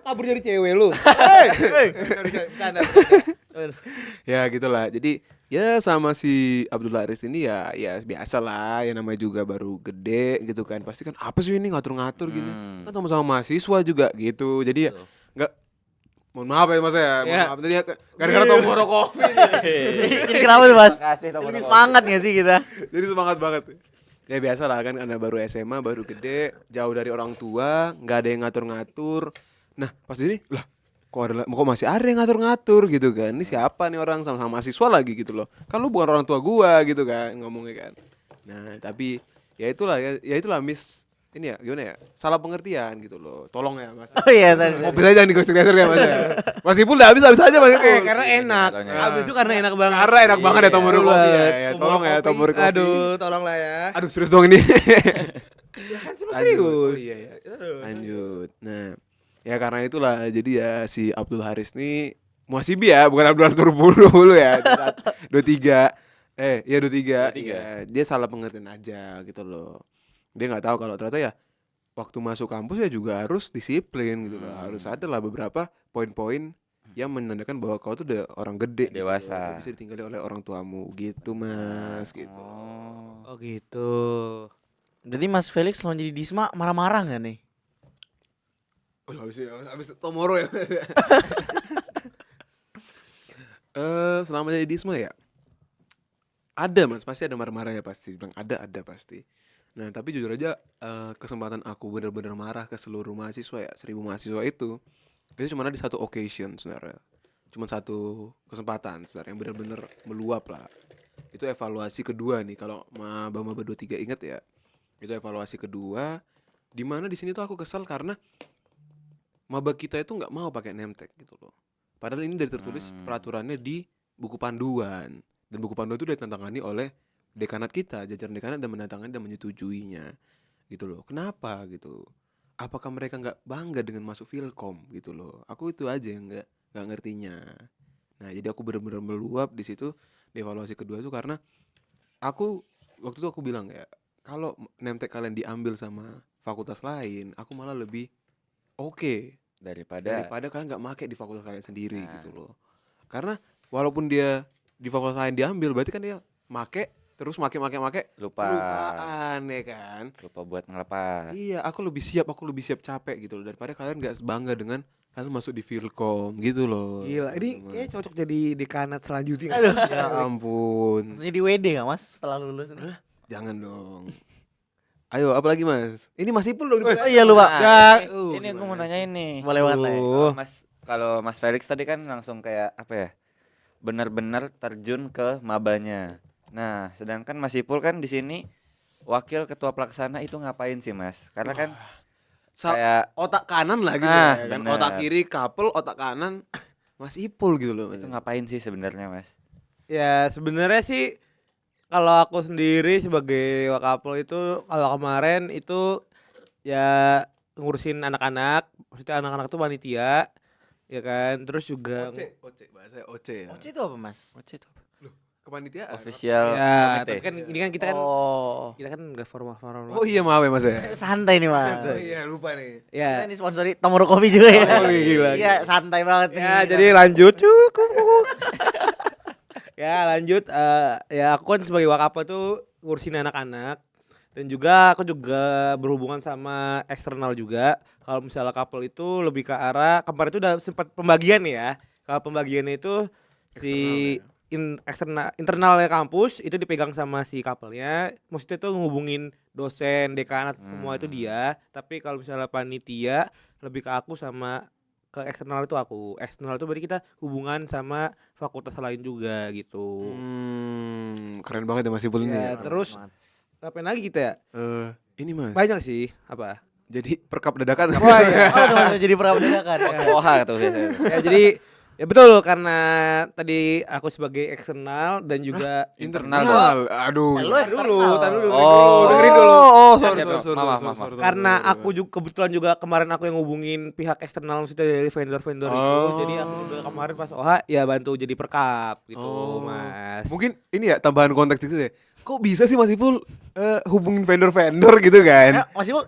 Kabur dari cewek lu. Ya gitulah. Jadi ya sama si Abdul Haris ini ya biasa lah, ya namanya juga baru gede gitu kan. Pasti kan apa sih ini ngatur-ngatur gini. Kan sama-sama mahasiswa juga gitu. Jadi ya enggak, mohon maaf ya Mas ya. Mohon maaf tadi ya gara-gara Tomorrow Coffee nih. Jadi kenapa tuh, Mas? Makasih Tomorrow Lebih Coffee. semangat gak sih kita? Jadi semangat banget. Ya biasa lah kan, karena baru SMA, baru gede, jauh dari orang tua, nggak ada yang ngatur-ngatur. Nah pas ini lah, kok masih ada yang ngatur-ngatur gitu kan. Ini siapa nih orang, sama-sama mahasiswa lagi gitu loh. Kan lu bukan orang tua gua gitu kan ngomongnya kan. Nah tapi Ya itulah miss ini ya gimana ya? Salah pengertian gitu loh. Tolong ya Mas. Oh iya, sorry. Mobil aja jangan digosok-gosok ya Mas. Ya. Mas Ipul udah habis aja Mas Ipul. Karena enak. Jatuhnya. Habis itu karena enak banget. Karena enak banget ya Tomoro Iya. Kopi ya. Tolong ya Tomoro Kopi. Aduh, tolonglah ya. Aduh serius dong ini. Kan Lanjut. Oh, serius. iya, iya. Aduh. Lanjut. Nah, ya karena itulah jadi ya si Abdul Haris nih Muhasibi ya, bukan Abdul Haris dulu ya. 23. Iya 23. 23. Ya, dia salah pengertian aja gitu loh. Dia nggak tahu kalau ternyata ya waktu masuk kampus ya juga harus disiplin gitu loh. Harus ada lah beberapa poin-poin yang menandakan bahwa kau tuh udah orang gede gitu loh. Dewasa. Nggak bisa ditinggali oleh orang tuamu gitu Mas gitu. Oh. Oh gitu. Berarti Mas Felix selama jadi Disma marah-marah nggak nih? Oh, habis Tomoro ya. Selama jadi Disma ya ada Mas, pasti ada marah-marahnya pasti. Bilang ada pasti. Nah tapi jujur aja kesempatan aku bener-bener marah ke seluruh mahasiswa ya 1000 mahasiswa itu cuma ada di satu occasion sebenarnya. Cuma satu kesempatan sebenarnya yang bener-bener meluap lah. Itu evaluasi kedua nih kalau Maba 23 ingat ya. Itu evaluasi kedua di mana di sini tuh aku kesal karena maba kita itu nggak mau pakai name tag gitu loh. Padahal ini dari tertulis peraturannya di buku panduan dan buku panduan itu ditantangani oleh dekanat kita, jajaran dekanat dan menantangani dan menyetujuinya gitu loh. Kenapa gitu? Apakah mereka nggak bangga dengan masuk Filkom gitu loh? Aku itu aja yang nggak ngertinya. Nah jadi aku benar-benar meluap di situ di evaluasi kedua itu karena aku waktu itu aku bilang ya kalau name tag kalian diambil sama fakultas lain, aku malah lebih oke Daripada kalian nggak make di fakultas kalian sendiri Nah. gitu loh. Karena walaupun dia di fakultas lain diambil, berarti kan dia make terus make lupa lupaan ya kan. lupa buat ngelepas. Iya, aku lebih siap capek gitu loh daripada kalian nggak bangga dengan kalian masuk di Filkom gitu loh. Gila, ini teman-teman. kayak cocok jadi dekanat selanjutnya. Aduh. Ya ampun. Maksudnya di WD nggak Mas setelah lulus? Jangan dong. Ayo, apalagi Mas? Ini Mas Ipul dong. Oh iya lupa. Nah, Ya, ini aku mau nanya ini. Boleh banget lah ya. Kalau Mas Felix tadi kan langsung kayak apa ya? Benar-benar terjun ke mabanya. Nah, sedangkan Mas Ipul kan di sini wakil ketua pelaksana itu ngapain sih, Mas? Karena kan kayak Otak kanan lah gitu Nah, ya kan. bener. Otak kiri couple, otak kanan Mas Ipul gitu loh. itu ngapain sih sebenarnya, Mas? Ya sebenarnya sih kalau aku sendiri sebagai wakapol itu kalau kemarin itu ya ngurusin anak-anak, maksudnya anak-anak tuh panitia, ya kan, terus juga Oce bahasa Oce ya. Oce itu apa Mas? Oce itu apa? Kepanitiaan. Official ya, komite. tapi kan ini kan kita kan Oh. nggak formal. Oh iya maaf ya Mas ya. Santai nih Mas. Oh iya lupa nih. Ya. Kita ini sponsori Tomoro Coffee juga ya. Oh, gila. Iya, santai banget nih. Ya, jadi lanjut cukup. Ya, lanjut ya aku kan sebagai wakapol tuh ngurusin anak-anak dan juga aku juga berhubungan sama eksternal juga. Kalau misalnya couple itu lebih ke arah kemarin itu udah sempat pembagian ya. Kalau pembagiannya itu si internalnya kampus itu dipegang sama si couple-nya. Maksudnya tuh ngehubungin dosen, dekanat semua itu dia. Tapi kalau misalnya panitia lebih ke aku sama ke eksternal itu aku. Eksternal itu berarti kita hubungan sama fakultas lain juga gitu. Keren banget ya Mas Ipul ini. Ya, Ya. terus ngapain lagi kita ya? Ini Mas. Banyak sih, apa? Jadi perkap dadakan. Oh iya. Oh, teman jadi pramudiakan. OH tuh biasanya. Ya jadi ya betul karena tadi aku sebagai eksternal dan juga Internal. Aduh. Lu eksternal. tar dulu, Oh. dengerin dulu. Oh, Maaf. Karena aku juga kebetulan juga kemarin aku yang ngubungin pihak eksternal maksudnya dari vendor-vendor itu. Oh. Jadi aku juga kemarin pas OHA ya bantu jadi perkap gitu, Oh. Mas. Mungkin ini ya tambahan konteks itu ya. Kok bisa sih Mas Ipul hubungin vendor-vendor gitu kan? Mas Ipul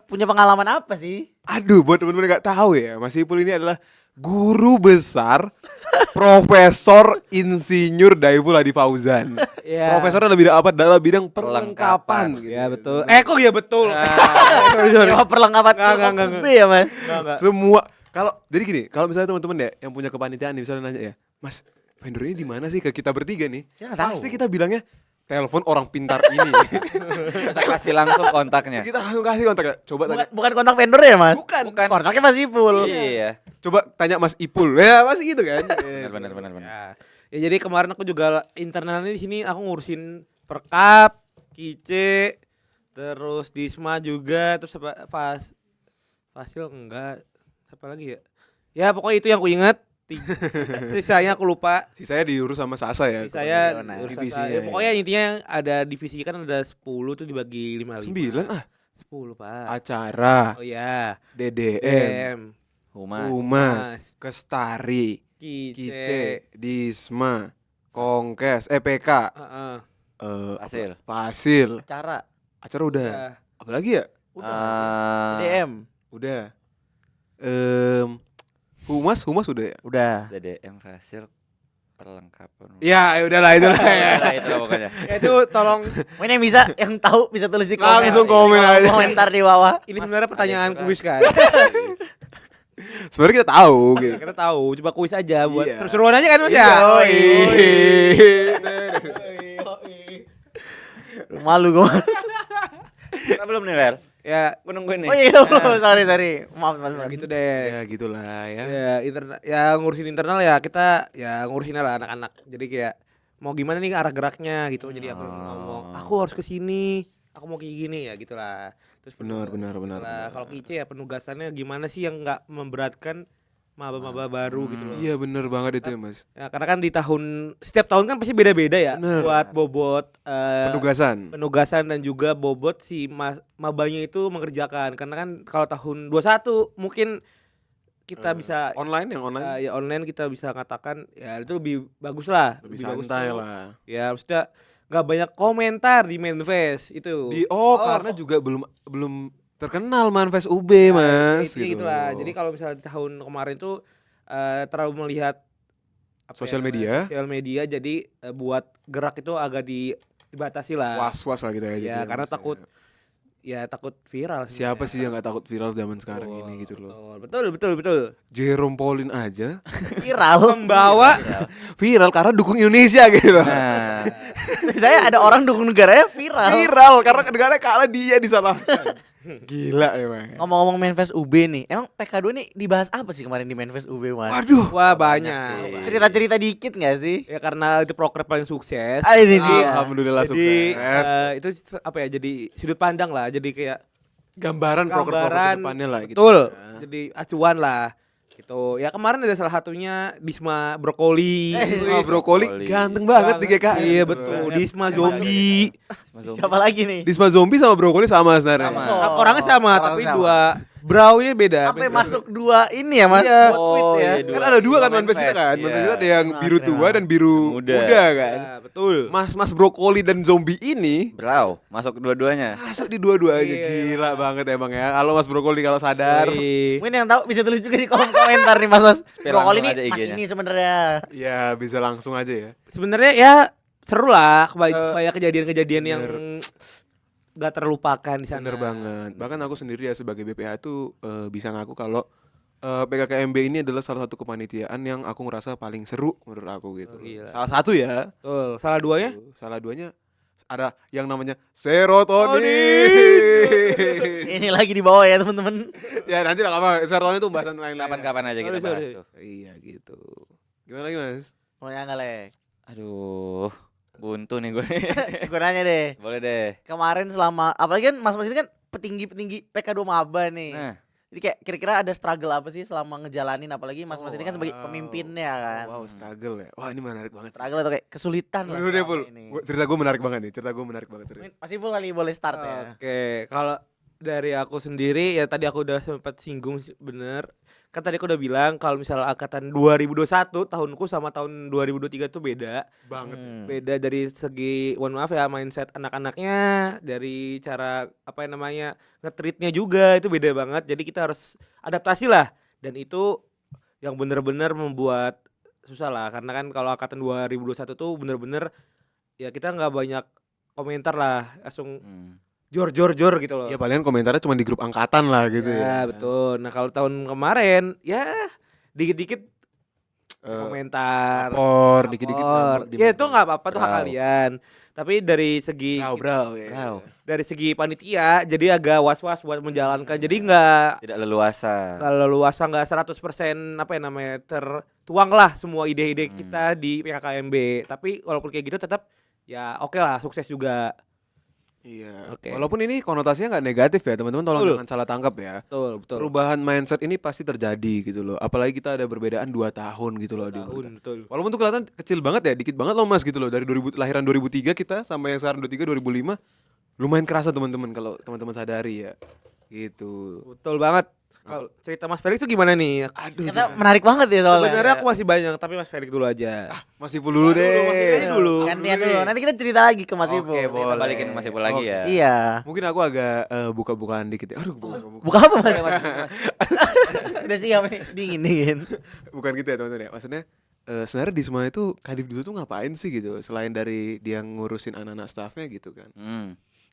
punya pengalaman apa sih? Aduh, buat teman-teman yang nggak tahu ya, Mas Ipul ini adalah guru besar Profesor Insinyur Daiful Hadi Fauzan. Ya. Profesor dalam bidang apa? Dalam bidang perlengkapan. Gitu. Ya betul. Kok ya betul. Sorry. Ya, perlengkapan Enggak. UB ya Mas. Semua kalau jadi gini, kalau misalnya teman-teman ya yang punya kepanitiaan nih misalnya nanya ya, Mas, vendor ini di mana sih ke kita bertiga nih? Kita nggak tahu. Pasti kita bilangnya telepon orang pintar ini. Kita kasih langsung kontaknya. Kita langsung kasih kontaknya. Coba tanya. Bukan kontak vendor ya Mas? Bukan. Kontaknya Mas Ipul. Iya. Coba tanya Mas Ipul. Ya, pasti gitu kan. Benar. Ya jadi kemarin aku juga internalnya di sini aku ngurusin perkap, kice, Terus Disma juga, terus apa Fasil enggak. Apa lagi ya? Ya pokoknya itu yang ku ingat. Sisanya aku lupa. Sisanya diurus sama Sasa ya. Saya Nah, divisinya ya, ya. pokoknya intinya ada divisi kan ada 10 tuh dibagi 5. 9 ah. 10, Pak. Acara, Oh ya. DDM, Humas. Humas, Kestari, Kice. Kice, Disma, Kongkes, PK, Heeh. Hasil. Fasil. Acara. Acara udah. Ya. Apalagi ya? DM. Udah. Humas udah ya? Udah. DDM Fasil perlengkapan. Ya, udahlah itulah ya. Nah, itu lah pokoknya. Ya, itu tolong Mungkin yang bisa yang tahu bisa tulis di komen. Langsung komen Di kolom aja. komentar di bawah. ini Mas, sebenarnya ada pertanyaan kurang. kuis kan. Sebenarnya kita tahu gitu. Kita tahu, coba kuis aja buat Iya. seru-seruan aja kan Mas Iya, ya. oi. Malu gue. Kita belum nih, Lel. Ya, Gue nungguin nih. Oh iya, sorry. Maaf, ya gitu deh. Ya gitulah ya. Ya, ya ngurusin internal ya kita ya ngurusin lah anak-anak. Jadi kayak mau gimana nih arah geraknya gitu. Jadi aku ngomong, aku harus ke sini. Aku mau kayak gini ya gitulah. Terus Benar. Kalau Kice ya penugasannya gimana sih yang enggak memberatkan maba-maba baru gitu loh. Iya bener banget itu ya Mas. Ya, karena kan setiap tahun kan pasti beda-beda ya Bener. buat bobot Penugasan. dan juga bobot si mabanya itu mengerjakan. Karena kan kalau tahun 21 mungkin kita bisa Online yang online ya online kita bisa katakan ya itu lebih bagus lah, lebih bagus santai tuh. lah. Ya maksudnya nggak banyak komentar di Manfest itu. Karena juga belum terkenal Manfest UB Mas gitu lah. Jadi kalau misalnya di tahun kemarin tuh terlalu melihat Sosial namanya, media. sosial media jadi buat gerak itu agak dibatasi lah. Was-was lah gitu ya. Ya jadinya, karena Mas, takut viral sih. Siapa sih yang gak takut viral zaman sekarang ini gitu loh. Betul. Jerome Pauline aja Viral. Membawa viral karena dukung Indonesia gitu loh. Nah, Saya ada orang dukung negaranya viral. Viral karena negara kalah dia disalahkan. Gila emang. Ngomong-ngomong Manfest UB nih, emang PK2 nih dibahas apa sih kemarin di Manfest UB, Mas? Waduh. wah Banyak banyak. sih. Cerita-cerita dikit gak sih? Ya karena itu proker paling sukses. Ah, ini dia. Alhamdulillah Jadi sukses. itu apa ya? Jadi sudut pandang lah. Jadi kayak Gambaran proker-proker gambaran depannya lah gitu. betul. ya. Jadi acuan lah. Gitu. Ya kemarin ada salah satunya Disma Brokoli. Disma Brokoli Brokoli. ganteng banget di GKN. Iya betul. Disma Zombie. Siapa lagi nih? Disma Zombie sama Brokoli sama sebenarnya. Sama. Orangnya sama Orang tapi sama. dua brownya beda. Apa yang masuk dua ini ya, Mas? Iya. Buat tweet ya. iya, Kan ada dua kan Manfest Manfest, kita kan. iya. Manfest kita ada yang Nah, biru keren tua banget. dan biru Muda. muda kan. Ya, betul. Mas Brokoli dan Zombie ini Brau, masuk dua-duanya. masuk di dua-dua aja. Iya. Gila banget emang ya. Halo Mas Brokoli kalau sadar. Yoi. Mungkin yang tahu bisa tulis juga di kolom komentar nih, Mas. Spill Brokoli langsung nih aja Mas IG-nya. ini sebenarnya. Ya bisa langsung aja ya. Sebenarnya ya seru lah banyak kejadian-kejadian yang gak terlupakan di sana. Bener banget. Bahkan aku sendiri ya sebagai BPH tuh bisa ngaku kalau PKKMB ini adalah salah satu kepanitiaan yang aku ngerasa paling seru menurut aku gitu. Oh, gila. Salah satu ya. Betul. Salah duanya? Salah duanya ada yang namanya serotonin. Ini lagi di bawah ya, teman-teman. Ya nanti lah apa serotonin itu pembahasan lain Kapan-kapan aja kita bahas tuh. Iya gitu. Gimana lagi Mas? Mau yang Lek? Aduh, buntu nih gue. Gue nanya deh. Boleh deh. Kemarin selama apalagi kan Mas ini kan petinggi-petinggi PK2 maba nih. Nah, Jadi kayak kira-kira ada struggle apa sih selama ngejalanin, apalagi Mas ini kan sebagai pemimpinnya kan. Wow, struggle ya. Wah, ini menarik banget. Struggle atau kayak kesulitan lah. Udah deh, selama Pul. ini. Cerita gue menarik banget nih. Serius. Masih Pul kali boleh start ya. Oke, kalau dari aku sendiri ya tadi aku udah sempat singgung bener. Kan tadi aku udah bilang kalau misalnya angkatan 2021 tahunku sama tahun 2023 tuh beda. Banget. Beda dari segi mohon maaf ya mindset anak-anaknya, dari cara apa yang namanya nge-treatnya juga itu beda banget. Jadi kita harus adaptasi lah, dan itu yang bener-bener membuat susah lah, karena kan kalau angkatan 2021 tuh bener-bener ya kita nggak banyak komentar lah, langsung jor gitu loh. Ya palingan komentarnya cuma di grup angkatan lah gitu Ya ya. betul. Nah kalau tahun kemarin ya dikit-dikit komentar, Dikit-dikit lapor. ngambek di Ya mana. itu nggak apa-apa tuh hak Brau. kalian. Tapi dari segi Bro, ya. Brau, dari segi panitia jadi agak was-was buat menjalankan. Jadi nggak tidak leluasa. leluasa, nggak 100% apa ya namanya tertuang lah semua ide-ide kita di PKKMB. Tapi walaupun kayak gitu tetap ya oke lah, sukses juga. Iya. Oke. Walaupun ini konotasinya nggak negatif ya teman-teman, tolong Betul. jangan salah tangkap ya. Betul, betul. Perubahan mindset ini pasti terjadi gitu loh. Apalagi kita ada berbedaan 2 tahun gitu loh di umur kita. Betul. Walaupun tuh kelihatan kecil banget ya, dikit banget loh Mas gitu loh. Dari 2000, lahiran 2003 kita sampai yang sekarang 23 2005 lumayan kerasa teman-teman kalau teman-teman sadari ya. Gitu. Betul banget. Kalau cerita Mas Felix itu gimana nih? Aduh, Karena menarik banget ya soalnya. Sebenarnya aku masih banyak, tapi Mas Felix dulu aja. masih dulu deh. Mas Ipul aja dulu. Gantian dulu. Nanti kita cerita lagi ke Mas Oke, Ipul. boleh. Kita balikin ke Mas Ipul lagi Oke. ya. Iya. Mungkin aku agak buka-bukaan dikit ya. Aduh, buka. Buka apa Mas? Udah siap nih, dingin. Bukan gitu ya teman-teman ya. Maksudnya sebenarnya di semua itu Kadif dulu tuh ngapain sih gitu, selain dari dia ngurusin anak-anak staffnya gitu kan.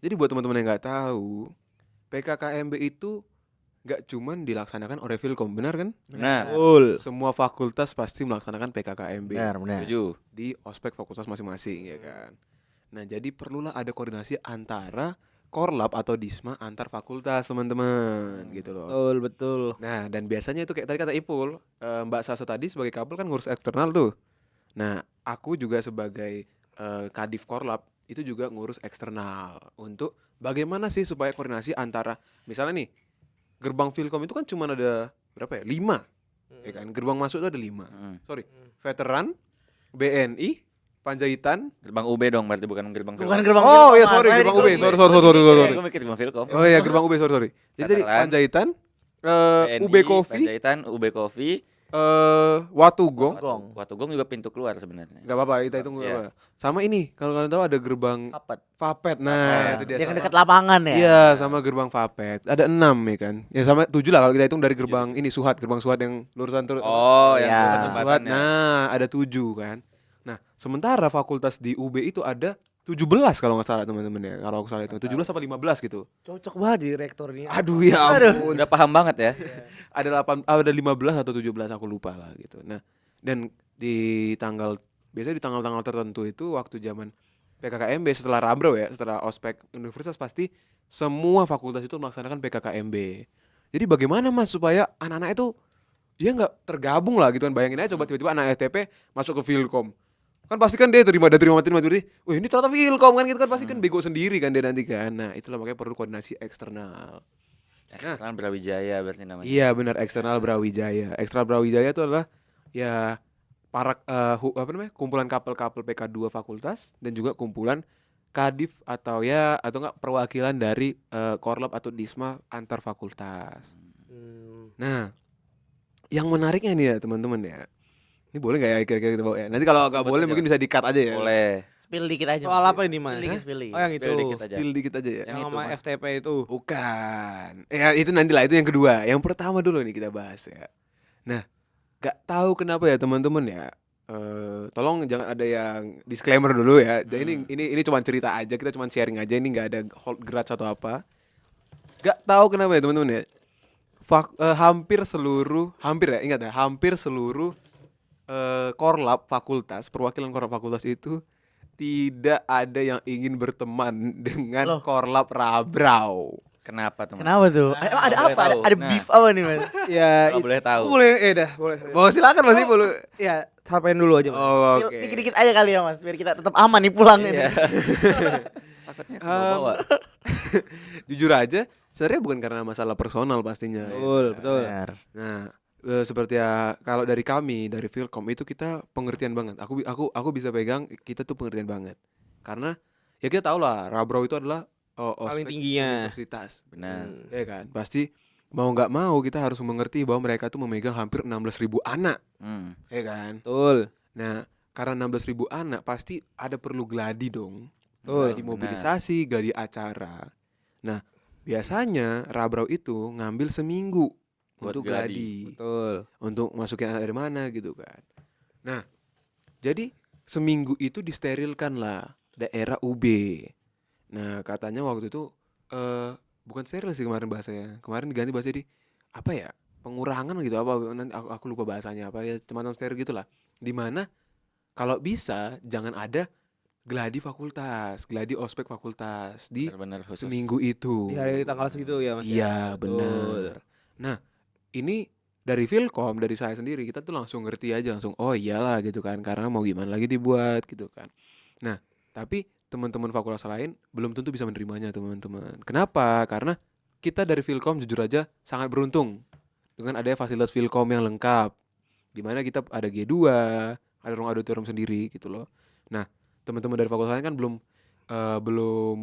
Jadi buat teman-teman yang nggak tahu, PKKMB itu nggak cuman dilaksanakan oleh Filkom, benar kan? Benar. Betul. Semua fakultas pasti melaksanakan PKKMB Benar. Setuju. di ospek fakultas masing-masing ya kan. Nah jadi perlulah ada koordinasi antara Korlap atau Disma antar fakultas teman-teman gitu loh. Betul, betul. Nah dan biasanya itu kayak tadi kata Ipul, Mbak Sasa tadi sebagai kabel kan ngurus eksternal tuh. Nah aku juga sebagai Kadif Korlap itu juga ngurus eksternal untuk bagaimana sih supaya koordinasi antara misalnya nih gerbang Filkom itu kan cuma ada berapa ya? 5 ya kan? Gerbang masuk itu ada 5. Sorry, veteran, BNI, Panjaitan. Gerbang UB dong berarti bukan gerbang Filkom. Bukan gerbang Oh Filkom, ya Mas. sorry, Tadi gerbang UB. gerbang Sorry. Gue mikir gerbang Filkom. Oh iya gerbang UB, sorry. Jadi tadi Veteran, Panjaitan, BNI, UB Coffee, Panjaitan, UB Coffee, Watugong. Watugong juga pintu keluar sebenarnya. Gak apa-apa, kita hitung nggak Iya. apa. Sama ini, kalau kalian tahu ada gerbang Apet. Vapet. Nah, itu dia. Yang sama. dekat lapangan ya. Iya, sama gerbang Vapet. Ada 6 ya kan. Ya sama 7 lah kalau kita hitung dari gerbang ini Suhat, gerbang Suhat yang lurusan terus. Oh, yang Iya. pusat Suhat. jembatannya. Nah, ada 7 kan. Nah, sementara fakultas di UB itu ada 17 kalau nggak salah teman-teman ya. Kalau aku salah itu 17 apa 15 gitu. Cocok banget jadi rektornya. Aduh ya ampun. Udah paham banget ya. Ada 15 atau 17 aku lupa lah gitu. Nah, dan biasanya di tanggal-tanggal tertentu itu waktu zaman PKKMB setelah Rabro ya, setelah ospek universitas pasti semua fakultas itu melaksanakan PKKMB. Jadi bagaimana Mas supaya anak-anak itu dia nggak tergabung lah gitu kan. Bayangin aja coba tiba-tiba anak FTP masuk ke Filkom. Kan pasti kan dia terima materi. Wah, ini ternyata Filkom kan gitu kan pasti kan bego sendiri kan dia nanti kan. Nah, itulah makanya perlu koordinasi eksternal. Eksternal Brawijaya berarti namanya. Iya benar, eksternal Brawijaya. Eksternal Brawijaya itu adalah ya para kumpulan kapal-kapal PK2 fakultas dan juga kumpulan Kadif atau enggak perwakilan dari Korlap atau Disma antar fakultas. Nah, yang menariknya nih ya teman-teman ya. Ini boleh nggak ya kira-kira kita bawa ya? Nanti kalau nggak Sebut boleh aja, mungkin Mas. bisa di-cut aja ya. Boleh. Spill dikit aja. Soal apa ini, Mas? Spill dikit. Oh, yang itu. Spill dikit aja. Spill dikit aja ya. Yang Yang itu, sama Mas. FTP itu. Bukan. Ya itu nantilah, itu yang kedua. Yang pertama dulu nih kita bahas ya. Nah, gak tahu kenapa ya teman-teman ya. Tolong jangan ada yang disclaimer dulu ya. Jadi ini cuma cerita aja, kita cuma sharing aja. Ini nggak ada hold grudge atau apa. Gak tahu kenapa ya teman-teman ya. Hampir seluruh Korlap fakultas, perwakilan Korlap fakultas itu tidak ada yang ingin berteman dengan Loh. Korlap Rabrau. Kenapa teman? Kenapa tuh? Emang ada boleh apa? tahu. Ada Nah. beef apa nih, Mas? Ya, Nggak boleh tahu. Aku boleh, dah, boleh. Mau silakan Mas Ipul. Ya, sampaikan dulu aja, Mas. Oh, Spill oke. dikit-dikit aja kali ya, Mas, biar kita tetap aman nih pulang ini. Iya. Takutnya kebawa. Jujur aja, sebenarnya bukan karena masalah personal pastinya. Betul, betul. Benar. Nah, seperti ya kalau dari kami dari Filkom itu kita pengertian banget. Aku bisa pegang kita tuh pengertian banget. Karena ya kita tahu lah Rabrau itu adalah Paling ospek tingginya. universitas. Benar. Ya kan? Pasti mau nggak mau kita harus mengerti bahwa mereka tuh memegang hampir 16.000 anak, ya kan? Betul. Nah, karena 16.000 anak pasti ada perlu gladi dong. Betul, Gladi mobilisasi, gladi acara. Nah, biasanya Rabrau itu ngambil seminggu Buat untuk gladi. gladi. Betul. Untuk masukin anak dari mana gitu kan. Nah, jadi seminggu itu disterilkan lah daerah UB. Nah, katanya waktu itu bukan steril sih kemarin bahasanya. Kemarin diganti bahasa di apa ya? Pengurangan gitu apa nanti aku lupa bahasanya apa ya, semacam steril gitulah. Di mana kalau bisa jangan ada gladi fakultas, gladi ospek fakultas di Benar-benar khusus. seminggu itu. Di hari tanggal segitu ya, Mas. Iya, Betul. benar. Nah, ini dari Filkom, dari saya sendiri kita tuh langsung ngerti aja langsung oh iyalah gitu kan karena mau gimana lagi dibuat gitu kan. Nah, tapi teman-teman fakultas lain belum tentu bisa menerimanya teman-teman. Kenapa? Karena kita dari Filkom jujur aja sangat beruntung dengan adanya fasilitas Filkom yang lengkap. Di mana kita ada G2, ada ruang auditorium sendiri gitu loh. Nah, teman-teman dari fakultas lain kan belum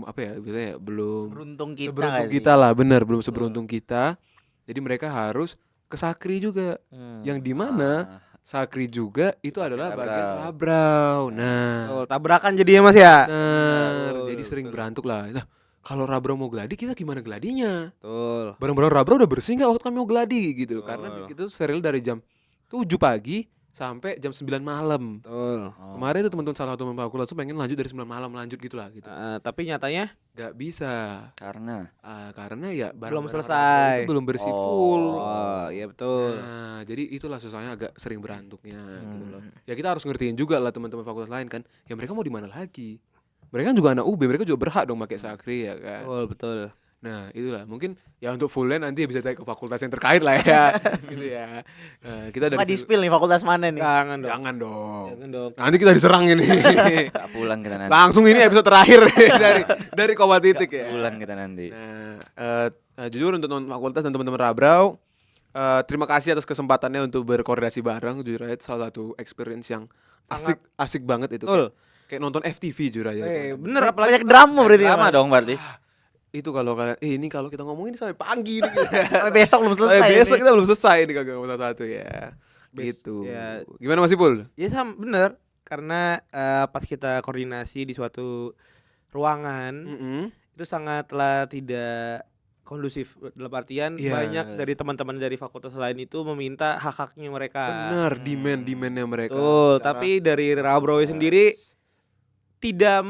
apa ya, biasanya ya, belum Seberuntung kita seberuntung nggak sih? kita lah, benar, belum seberuntung kita. Jadi mereka harus ke Sakri juga. Yang di mana Sakri juga itu Pakai adalah Rabrau. bagian Rabrau. Nah, Oh, tabrakan jadinya Mas ya. benar. Betul, Jadi sering betul. berantuk lah. Nah, kalau Rabrau mau geladi, kita gimana geladinya? Betul. Barang-barang Rabrau udah bersih nggak waktu kami mau geladi gitu. Betul. Karena itu steril dari jam 7 pagi sampai jam 9 malam. Betul. Kemarin itu teman-teman salah satu teman fakultas tuh pengen lanjut dari 9 malam lanjut gitulah gitu. Tapi nyatanya Gak bisa. Karena Karena ya Belum barang-barang selesai. Rabrau itu belum bersih full. oh, iya betul. Nah, jadi itulah susahnya agak sering berantuknya gitu loh. Ya kita harus ngertiin juga lah teman-teman fakultas lain kan. Ya mereka mau di mana lagi? Mereka kan juga anak UB, mereka juga berhak dong pakai Sakri ya kan. Betul, betul. Nah, itulah mungkin ya untuk fullnya nanti bisa tanya ke fakultas yang terkait lah ya. Gitu ya. Kita Nggak dari di-spill nih fakultas mana nih? Jangan dong. Jangan dong. Jangan dong. Nanti kita diserang ini. gak pulang kita nanti. Langsung ini episode terakhir dari Koma Titik ya. Pulang kita nanti. Nah, jujur untuk teman fakultas dan teman-teman Rabrau, terima kasih atas kesempatannya untuk berkoordinasi bareng. Jujur aja itu salah satu experience yang asik banget itu. Betul. Kayak nonton FTV jujur aja. Bener apalagi Banyak drama berarti. Lama Mas. dong berarti. Itu kalau kalian ini kalau kita ngomongin sampai pagi nih. Sampai besok belum selesai. Besok ini. kita belum selesai nih kagak ngomong satu ya. Gitu. ya. Gimana Mas Ipul? Ya bener. Karena pas kita koordinasi di suatu ruangan itu sangatlah tidak kondusif, dalam artian Iya. banyak dari teman-teman dari fakultas lain itu meminta hak-haknya mereka. Benar, demand-demandnya mereka. Betul, secara- tapi dari Rabrau sendiri tidak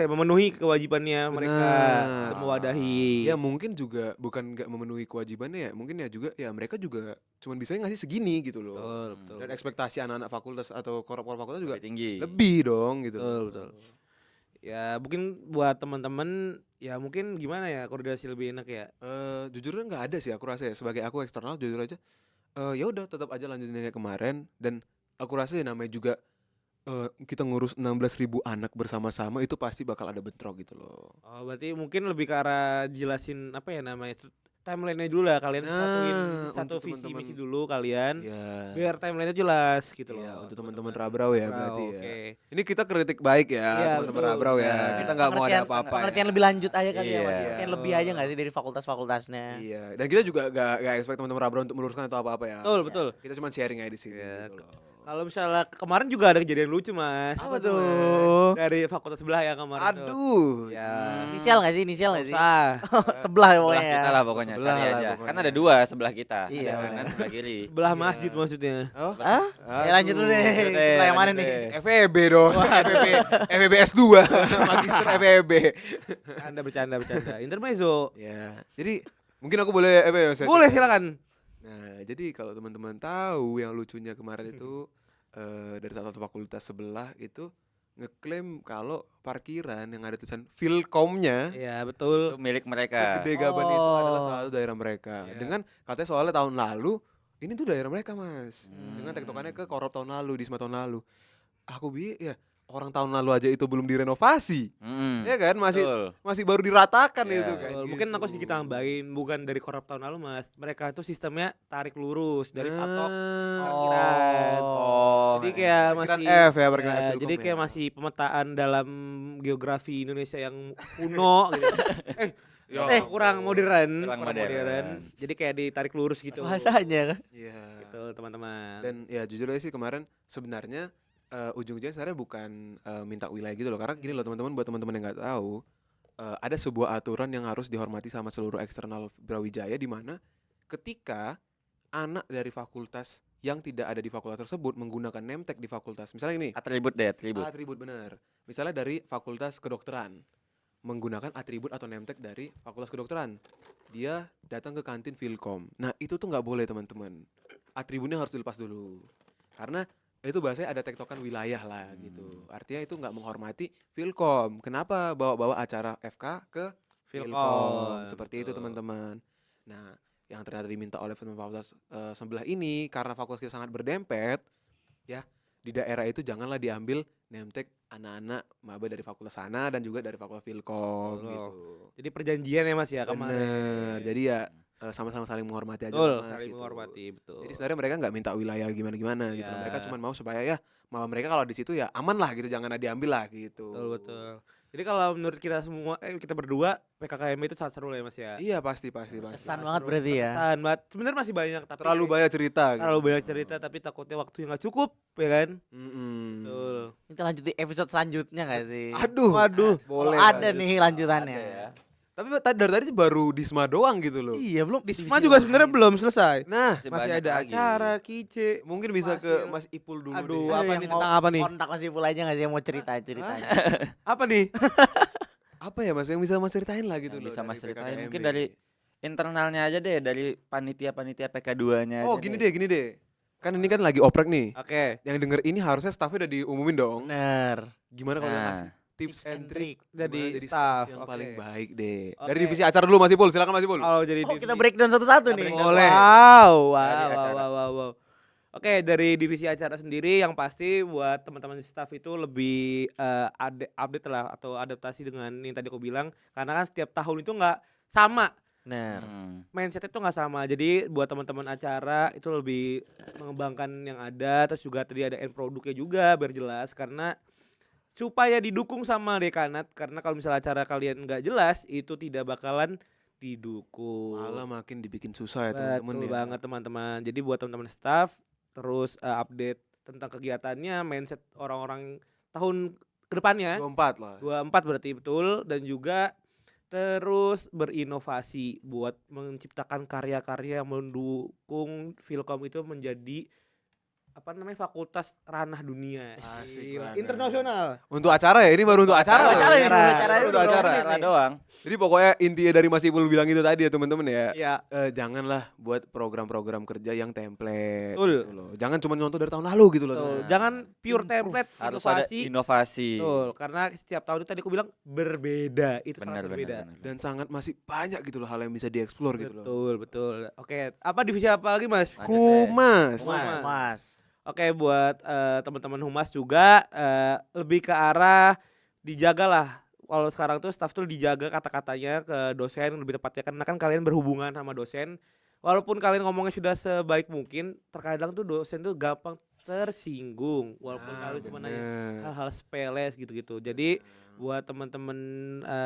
memenuhi kewajibannya mereka Benar. untuk mewadahi. Ya mungkin juga bukan nggak memenuhi kewajibannya ya, mungkin ya juga ya mereka juga cuman bisa ngasih segini gitu loh. Betul, betul. Dan ekspektasi anak-anak fakultas atau korp-korp fakultas juga Lebih tinggi. lebih dong gitu. Betul, betul. Ya mungkin buat teman-teman ya mungkin gimana ya koordinasi lebih enak ya. Jujurnya nggak ada sih aku rasa ya, sebagai aku eksternal jujur aja ya udah tetap aja lanjutin kayak kemarin. Dan aku rasa ya namanya juga kita ngurus 16.000 anak bersama-sama itu pasti bakal ada bentrok gitu loh. Oh, berarti mungkin lebih ke arah jelasin apa ya namanya timeline-nya dulu lah kalian Nah, satuin untuk satu visi teman-teman- misi dulu kalian Ya. biar timeline-nya jelas gitu Iya, loh. untuk teman-teman Rabrau ya berarti ya. Oke. Ini kita kritik baik ya, Iya, teman-teman betul. Rabrau ya. Nah, Kita nggak mau ada apa-apa. Pengertian Ya. lebih lanjut aja kali ya, Mas. Iya. Pengertian lebih aja nggak sih dari fakultas-fakultasnya? Iya, dan kita juga gak expect teman-teman Rabrau untuk meluruskan atau apa-apa ya. Betul, betul. Kita cuma sharing aja di sini Iya, gitu loh. Kalau misalnya kemarin juga ada kejadian lucu, Mas. Apa Mas? tuh? Dari fakultas sebelah ya kemarin tuh. Aduh. Ya. Inisial nggak sih? Inisial nggak sih? Usah. Sebelah ya Sebelah pokoknya. kita ya. lah pokoknya, Sebelah cari lah aja. pokoknya. Kan ada dua sebelah kita. Iya. Sebelah kanan, sebelah kiri. Sebelah masjid maksudnya. Oh. Hah? Ya lanjut dulu deh. Lanjut deh, Sebelah yang mana lanjut nih? deh. FEB dong. FEB S2. Magister FEB. Anda bercanda. Intermezzo. Ya. Jadi mungkin aku boleh apa ya, Mas? Boleh silakan. Nah, jadi kalau teman-teman tahu yang lucunya kemarin itu dari salah satu fakultas sebelah itu ngeklaim kalau parkiran yang ada tulisan Filkomnya Iya, Itu betul. milik mereka. segede Gaban itu adalah Oh. salah satu daerah mereka. Iya. Dengan katanya soalnya tahun lalu ini tuh daerah mereka, Mas. Hmm. Dengan tektokannya ke korup tahun lalu, di Isma tahun lalu. Aku ya orang tahun lalu aja itu belum direnovasi. Ya kan? Betul. Masih baru diratakan Iya. itu kan. Betul. Mungkin aku gitu. sedikit tambahin, bukan dari korup tahun lalu, Mas. Mereka itu sistemnya tarik lurus dari patok parkiran. Oh. Jadi kayak Parkiran masih F ya, parkiran ya, F Filkom jadi ya. kayak masih pemetaan dalam geografi Indonesia yang kuno gitu. Ya Kurang modern, Kurang kurang modern. modern. Jadi kayak ditarik lurus gitu. Bahasanya kan. Iya. Gitu, teman-teman. Dan ya jujur aja sih kemarin sebenarnya ujung-ujungnya sebenarnya bukan minta wilayah gitu loh. Karena gini loh teman-teman, buat teman-teman yang nggak tahu, ada sebuah aturan yang harus dihormati sama seluruh eksternal Brawijaya, di mana ketika anak dari fakultas yang tidak ada di fakultas tersebut menggunakan nemtek di fakultas, misalnya ini Atribut deh, atribut. atribut bener, misalnya dari fakultas kedokteran menggunakan atribut atau nemtek dari fakultas kedokteran, dia datang ke kantin Filkom. Nah itu tuh nggak boleh teman-teman, atributnya harus dilepas dulu karena itu bahasanya ada tektokan wilayah lah gitu. Artinya itu nggak menghormati Filkom. Kenapa bawa-bawa acara FK ke Filkom? Seperti itu betul. teman-teman. Nah yang ternyata diminta oleh fakultas sebelah ini karena fakultas kita sangat berdempet, ya di daerah itu janganlah diambil nemtek anak-anak maba dari fakultas sana dan juga dari fakultas Filkom Betul. gitu. Jadi perjanjian ya Mas ya Bener. kemarin. Jadi ya sama-sama saling menghormati aja betul, lah, Mas, saling gitu. menghormati, betul. Jadi sebenarnya mereka nggak minta wilayah gimana-gimana gitu. Iya. Mereka cuma mau supaya ya maba mereka kalau di situ ya aman lah gitu, jangan diambil lah gitu. Betul, betul. Jadi kalau menurut kita semua kita berdua PKKMB itu sangat seru lah ya Mas ya. Iya pasti. Kesan Sangat banget seru, berarti ya. Kesan banget. Sebenarnya masih banyak tapi Terlalu banyak cerita gitu. terlalu banyak cerita tapi takutnya waktunya nggak cukup ya kan. Mm-mm. Betul. Kita lanjut di episode selanjutnya gak sih? Aduh. Waduh. Kalau Boleh. ada lanjut. nih lanjutannya. Ada ya. Tapi dari tadi baru Disma doang gitu loh. Iya belum. Di divisi Sma juga lain. sebenarnya belum selesai. Nah, Masih banyak ada lagi. acara Kice. mungkin bisa Masih- ke Mas Ipul dulu Aduh, deh. apa yang nih, mau tentang apa nih? Kontak Mas Ipul aja gak sih yang mau cerita-cerita. Apa nih? Apa ya Mas yang bisa Mas ceritain lah gitu Yang loh. bisa dari Mas ceritain PKKMB. mungkin dari internalnya aja deh, dari panitia-panitia PK2-nya Oh, aja gini deh. deh. Kan ini kan lagi oprek nih. Oke. Yang denger ini harusnya staffnya udah diumumin dong. Bener. Gimana kalau Nah. ngasih tips and trick Jadi gimana staff, yang oke. paling baik deh. Oke. Dari divisi acara dulu Mas Ipul, silakan Mas Ipul. Kalau jadi Oh kita divisi- breakdown satu-satu nih. breakdown. Boleh. Wow, Dari wow, acara. wow. Oke, dari divisi acara sendiri yang pasti buat teman-teman staff itu lebih update lah atau adaptasi dengan yang tadi aku bilang karena kan setiap tahun itu nggak sama Bener. mindset itu nggak sama. Jadi buat teman-teman acara itu lebih mengembangkan yang ada terus juga tadi ada end produknya juga biar jelas karena supaya didukung sama dekanat karena kalau misalnya acara kalian nggak jelas itu tidak bakalan didukung. Malah makin dibikin susah ya teman-teman Betul ya. banget teman-teman. Jadi buat teman-teman staff terus update tentang kegiatannya, mindset orang-orang tahun kedepannya 24 lah. 24 berarti betul dan juga terus berinovasi buat menciptakan karya-karya yang mendukung Filkom itu menjadi apa namanya fakultas ranah dunia. Asik Iya, banget. internasional. Untuk acara ya, ini baru untuk acara. Untuk loh. acara nih, Acara. untuk acara Untuk dulu, acara. nih. Acara doang. Jadi pokoknya intinya dari Mas Ipul bilang itu tadi ya teman-teman ya. Ya, Janganlah buat program-program kerja yang template Betul. gitu loh. Jangan cuma nyontoh dari tahun lalu gitu loh. betul. teman-teman. Jangan pure Improve. template Harus ada inovasi. inovasi. Betul, karena setiap tahun itu tadi aku bilang berbeda. Itu sangat Benar, berbeda. benar. Dan sangat masih banyak gitu loh hal yang bisa dieksplor gitu loh. Betul, betul. Oke, apa divisi apa lagi, Mas? Lanjut deh. Humas. Humas. Mas. Oke, buat teman-teman humas juga lebih ke arah dijagalah. Kalau sekarang tuh staff tuh dijaga kata-katanya ke dosen lebih tepatnya karena kan kalian berhubungan sama dosen. Walaupun kalian ngomongnya sudah sebaik mungkin, terkadang tuh dosen tuh gampang tersinggung walaupun kalian cuma nanya hal-hal sepele gitu-gitu. Jadi buat teman-teman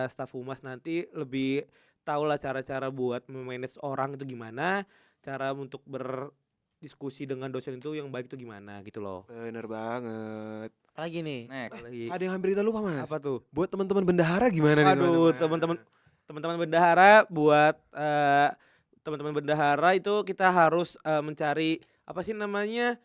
staf humas nanti lebih tahu lah cara-cara buat memanage orang itu gimana, cara untuk berdiskusi dengan dosen itu yang baik itu gimana gitu loh. Bener banget. Apalagi nih? Next. Apalagi Ada yang hampir kita lupa Mas. apa tuh? Buat teman-teman bendahara gimana nih Aduh, teman-teman bendahara buat teman-teman bendahara itu kita harus mencari apa sih namanya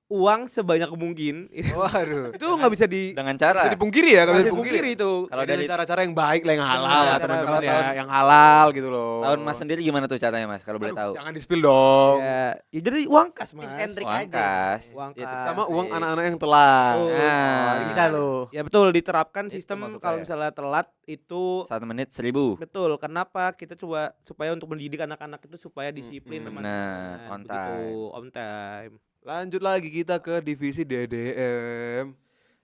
uang sebanyak mungkin. Waduh. Itu nggak bisa di Dengan Bisa cara dipungkiri ya, nggak kalau bisa dipungkiri. dipungkiri itu. kalau Jadi dari cara-cara yang baik lah, yang halal Iya, lah cara- teman-teman kalau ya, tahun- yang halal gitu loh. tahun Mas sendiri gimana tuh caranya Mas kalau boleh Aduh, tahu? Jangan di-spill dong. Ya jadi uang kas Mas. Tips and trick Uang aja. kas. Uang Ya, kas. Sama uang Asik. anak-anak yang telat. Oh, Nah, Bisa loh. Ya betul diterapkan Itu sistem maksud kalau saya. misalnya telat itu 1 menit 1.000. betul. Kenapa kita coba supaya untuk mendidik anak-anak itu supaya disiplin Mm-mm. teman-teman. Nah, on Begitu, time. on time. Lanjut lagi kita ke divisi DDM.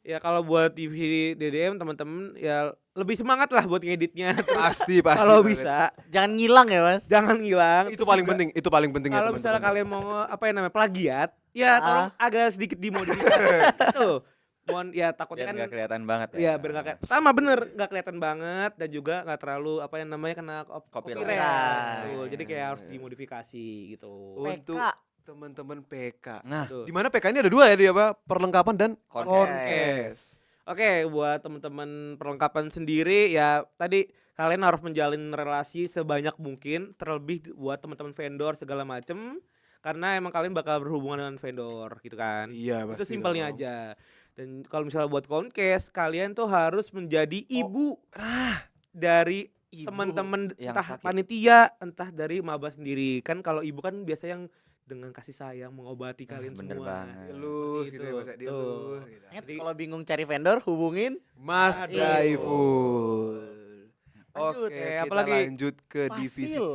Ya kalau buat divisi DDM teman-teman ya lebih semangat lah buat ngeditnya. Pasti Kalau banget. bisa Jangan ngilang ya Mas. jangan hilang. Itu Terus paling juga penting, itu paling penting ya Kalau misalnya teman-teman. kalian mau apa yang namanya plagiat, ya tolong agak sedikit dimodifikasi. Tuh. Mohon ya takutnya Biar kan nggak kelihatan banget ya. Iya biar nggak kayak pertama bener nggak kelihatan banget dan juga nggak terlalu apa yang namanya kena Copyright. copyright. Betul, jadi kayak harus dimodifikasi gitu. Untuk PK. teman-teman PK. Nah, Betul. Di mana PK ini ada dua ya, dia apa? Perlengkapan dan Konkes. Oke, buat teman-teman perlengkapan sendiri ya tadi kalian harus menjalin relasi sebanyak mungkin terlebih buat teman-teman vendor segala macem karena emang kalian bakal berhubungan dengan vendor gitu kan. Iya, Itu pasti simpelnya dong. aja. Dan kalau misalnya buat konkes kalian tuh harus menjadi ibu dari teman-teman yang entah sakit. panitia entah dari maba sendiri kan kalau ibu kan biasa yang dengan kasih sayang mengobati kalian bener semua. banget. Dilus Seperti gitu ya, itu, Mas. Dilus betul. gitu. Ingat, Jadi- kalau bingung cari vendor hubungin Mas Aduh. Daiful. Lanjut. Oke, Oke, kita apalagi? lanjut ke divisi Fasil.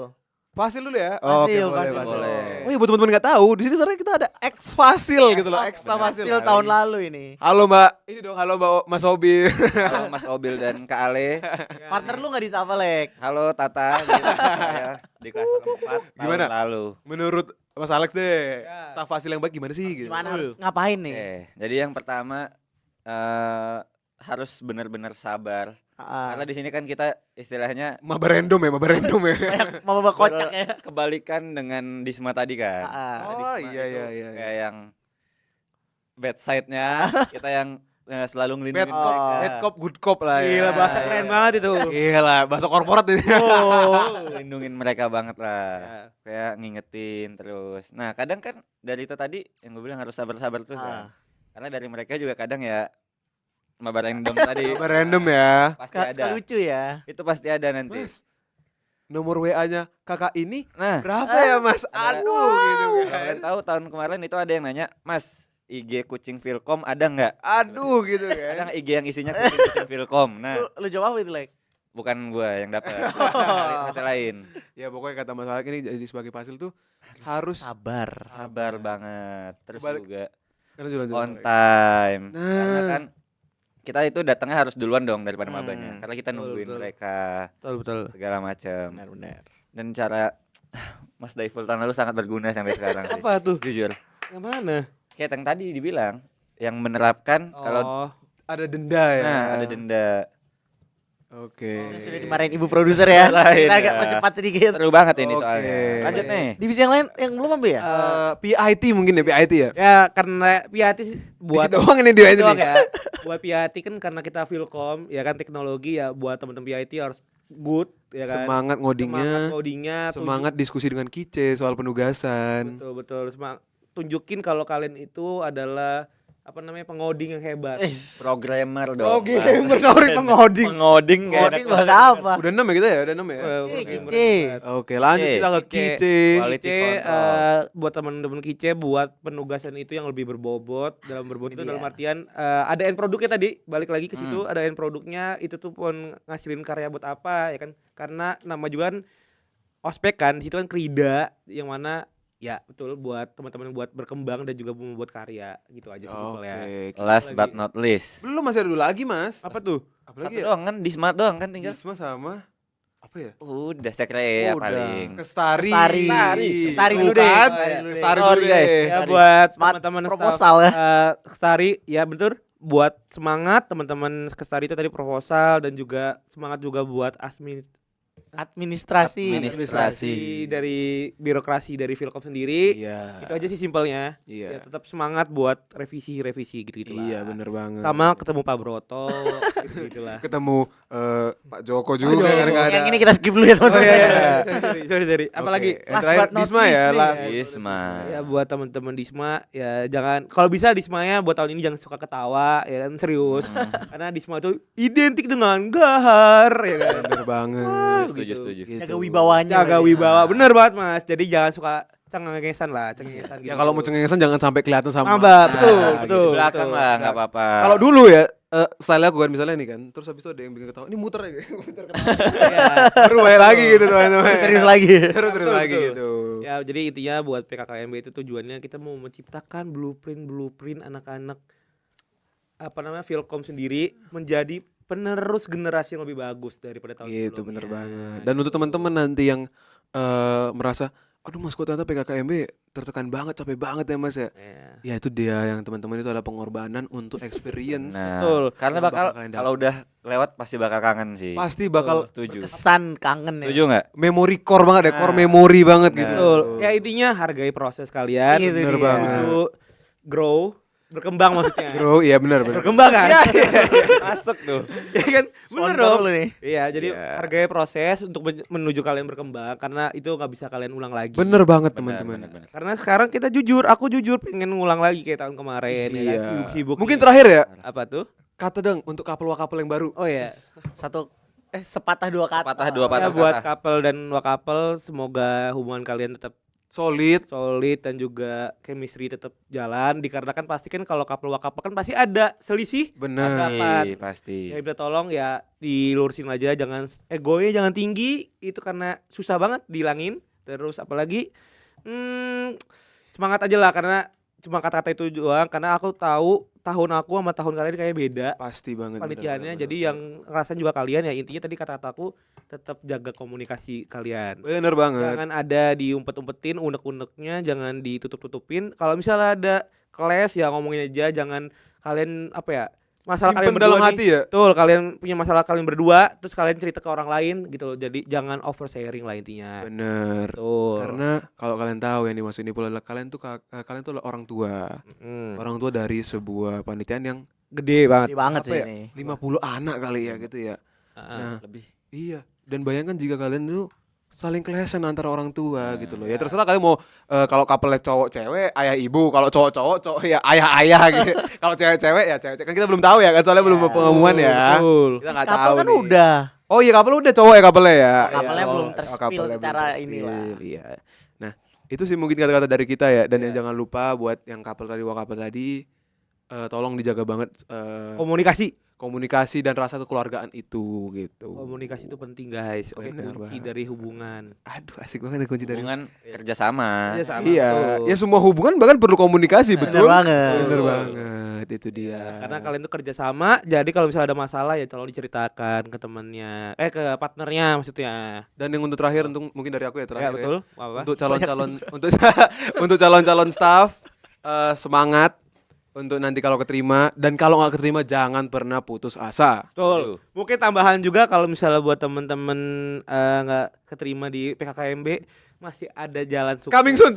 Fasil dulu ya. Fasil, Oke, Fasil. Boleh. Oh iya buat teman-teman nggak tahu, di sini sebenarnya kita ada X Fasil gitu loh, Extra Fasil. Hasil tahun lalu ini. Halo Mbak, ini dong halo Mbak Mas Obi. Halo Mas Obil dan Kak Ale. Partner lu nggak disapa Lek. Halo Tata, gitu. Saya di kelas 4 Gimana? tahun lalu. Menurut Mas Alex deh, Ya. staf Fasil yang baik gimana sih? Gitu. Gimana harus ngapain nih? Jadi yang pertama harus benar-benar sabar. Karena di sini kan kita istilahnya Maba random ya. Banyak mau bawa kocak ya. kebalikan dengan Disma tadi kan. Ah. Oh Disma iya itu iya. Kayak yang bad side-nya, kita yang selalu Bad ngelindungin cop, mereka. bad cop, good cop lah ya. Gila bahasa keren banget itu. Gila, bahasa korporat ini. Lindungin mereka banget lah. Ya. Kayak ngingetin terus. Nah, kadang kan dari itu tadi yang gue bilang harus sabar-sabar terus kan. Karena dari mereka juga kadang ya maba random tadi. Maba random ya. Pasti Suka ada. lucu ya. Itu pasti ada nanti. Mas, nomor WA-nya kakak ini Nah, berapa ya Mas? ada- Aduh gitu kalau kan. kalian tahu tahun kemarin itu ada yang nanya, "Mas, IG Kucing Filkom ada nggak?" Aduh gitu Ada kan. nggak IG yang isinya Kucing Filkom? Nah, Lu jawab itu Lek. bukan gua yang dapat. Masih lain. Ya pokoknya kata Mas Alex ini jadi sebagai Fasil tuh harus Sabar. Sabar banget. Terus Balik- juga Lanjut, on time. Nah. Karena kan kita itu datangnya harus duluan dong daripada Hmm. mabanya. Karena kita Betul, nungguin betul. mereka Betul betul. segala macam. Benar-benar. Dan cara Mas Daiful tahun lalu sangat berguna sampai sekarang sih. Apa tuh? Jujur. Yang mana? Kayak yang tadi dibilang yang menerapkan kalau Ada denda ya. ada denda. Oke. Sudah dimarahin ibu produser ya. Lain, Kita agak ya. percepat sedikit. Seru banget ini Oke. soalnya. Lanjut nih. Divisi yang lain yang belum apa ya? PIT mungkin ya, PIT ya. Ya karena PIAT buat Dikit doang ini dia doang ini. ya. Buat PIAT kan karena kita Filkom ya kan teknologi ya buat teman-teman PIAT harus good ya kan. Semangat ngodingnya, Semangat codingnya, semangat diskusi dengan Kice soal penugasan. betul betul tunjukin kalau kalian itu adalah apa namanya pengoding yang hebat. Programmer dong. Programmer, sorry, pengoding. Pengoding kayak Coding anak bahasa apa? Udah 6 ya kita ya, udah 6 ya. Kice. Oke, lanjut Kice. kita ke Kice. Kice. Quality Kice, control. buat teman-teman Kice buat penugasan itu yang lebih berbobot. Dalam berbobot itu Ini dalam dia. artian ada end produknya tadi, balik lagi ke situ ada end produknya itu tuh pun ngasilin karya buat apa ya kan, karena nama juga kan ospek kan, di situ kan krida yang mana ya betul buat teman-teman buat berkembang dan juga membuat karya gitu aja sih simpelnya. Oke. Last but not least. Belum, masih ada dulu lagi, Mas. Apa tuh? Apa lagi Satu ya? doang kan di Smart doang kan tinggal. Gisma sama apa ya? Udah sekre ya Udah. paling. Kestari. Kestari. Kestari dulu deh. Bukan? Kestari dulu deh. Kestari Sorry, dulu guys. deh. Ya Kestari. buat Smart teman-teman proposal ya. Kestari ya betul buat semangat teman-teman Kestari itu tadi proposal dan juga semangat juga buat Administrasi. Administrasi. dari birokrasi dari Filkom sendiri. Iya. Itu aja sih simpelnya. Ya Iya. tetap semangat buat revisi gitu lah. Iya, bener banget. Sama ketemu Pak Broto gitu lah. Ketemu Pak Joko juga kadang-kadang. Yang ini kita skip dulu ya Oh teman-teman. iya. Sorry. Apalagi Oke, yang last terakhir but not Disma least ya, nih, last. Disma. ya buat teman-teman Disma ya jangan kalau bisa Dismanya buat tahun ini jangan suka ketawa ya kan serius. Karena Disma itu identik dengan gahar ya kan. Bener banget. Setuju, setuju. Gitu. Jaga wibawanya. Jaga berarti. wibawa bener banget Mas. Jadi jangan suka cengengesan lah, cengengesan gitu. Ya kalau mau cengengesan jangan sampai kelihatan sama. Apa? Betul, Nah, betul. Di belakang betul. lah nggak apa-apa. Kalau dulu ya style aku kan misalnya nih kan, terus habis itu ada yang bikin ketawa, ini muter ya, muter ketawa. Baru balik lagi gitu teman-teman. Serius lagi. Terus Betul, lagi betul. gitu. Ya jadi intinya buat PKKMB itu tujuannya kita mau menciptakan blueprint anak-anak apa namanya Filkom sendiri menjadi penerus generasi yang lebih bagus daripada tahun Gitu sebelumnya. bener banget. Dan untuk teman-teman nanti yang merasa aduh Mas kok ternyata PKKMB tertekan banget, capek banget ya Mas ya. Ya. Ya itu dia yang teman-teman itu adalah pengorbanan untuk experience. Nah, Betul. karena Yang bakal bakal kalian kalau udah lewat pasti bakal kangen sih. Pasti bakal Setuju. Kesan kangen ya. Setuju nggak? memory core banget ya, Nah. core memory banget gitu. Betul. Ya intinya hargai proses kalian. Itu Bener dia. banget. Itu grow, berkembang maksudnya. Bro, iya benar benar. Berkembang kan? Masuk tuh. Ya kan? Bener Sponsor dong. dulu nih. Iya, jadi Iya. hargai proses untuk menuju kalian berkembang karena itu nggak bisa kalian ulang lagi. Bener banget Benar, teman-teman. benar. Karena sekarang kita aku jujur pengen ngulang lagi kayak tahun kemarin ya kan, Iya. sibuk-sibuk. Mungkin nih. terakhir ya, apa tuh? kata dong untuk couple-couple yang baru. Oh ya. Satu sepatah dua kata. Sepatah dua Ya patah buat kata. couple dan wakapel semoga hubungan kalian tetap Solid. solid dan juga chemistry tetap jalan dikarenakan pasti kan kalau couple wakapel kan pasti ada selisih. Bener. Dapat. Pasti. Ya minta tolong ya dilurusin aja jangan egonya jangan tinggi itu karena susah banget dihilangin Terus apalagi semangat aja lah, karena cuma kata-kata itu doang, karena aku tahu tahun aku sama tahun kalian kayak beda Pasti banget. panitiaannya. bener, Jadi bener. yang ngerasain juga kalian ya, intinya tadi kata-kataku tetap jaga komunikasi kalian. Bener banget. Jangan ada diumpet-umpetin, unek-uneknya jangan ditutup-tutupin. Kalau misalnya ada keles ya ngomongin aja, jangan kalian apa ya, masalah kalian Simpen berdua dalam nih. hati ya. Betul, kalian punya masalah kalian berdua, terus kalian cerita ke orang lain gitu loh. Jadi jangan oversharing lah intinya. Bener. Betul. Karena kalau kalian tahu yang dimaksud ini pula adalah kalian tuh adalah orang tua. Orang tua dari sebuah panitiaan yang Gede banget. Gede banget apa sih ya, ini. 50 anak kali ya gitu ya. Nah, Lebih. iya. Dan bayangkan jika kalian tuh saling kelesan antara orang tua gitu loh. Ya terserah kalian mau kalau couple cowok cewek ayah ibu, kalau cowok ya ayah ayah gitu. Kalau cewek ya cewek. Kan kita belum tahu ya kan, soalnya belum pengumuman ya. Betul. Kita nggak Couple tahu kan nih. udah. Oh iya couple udah cowok ya couple ya. Couple-nya Iya, belum oh, terspill couple-nya belum secara terspill, inilah. Iya. Nah, itu sih mungkin kata-kata dari kita ya, dan yang jangan lupa buat yang couple tadi tolong dijaga banget komunikasi dan rasa kekeluargaan itu gitu. Komunikasi itu penting guys. Oke, Bener kunci banget. dari hubungan. Aduh, asik banget nih kunci dari. Hubungan kerjasama. Iya, sama, Iya, betul. ya semua hubungan bahkan perlu komunikasi, betul? banget. Bener Betul. banget, itu dia. Karena kalian tuh kerja sama, jadi kalau misalnya ada masalah ya tolong diceritakan ke temannya, ke partnernya maksudnya. Dan yang untuk terakhir, untuk mungkin dari aku ya terakhir. Ya betul. Apa? Untuk calon-calon untuk calon-calon staff semangat untuk nanti kalau keterima, dan kalau nggak keterima jangan pernah putus asa. Betul. Mungkin tambahan juga kalau misalnya buat temen-temen nggak keterima di PKKMB, masih ada jalan sukses. Coming soon.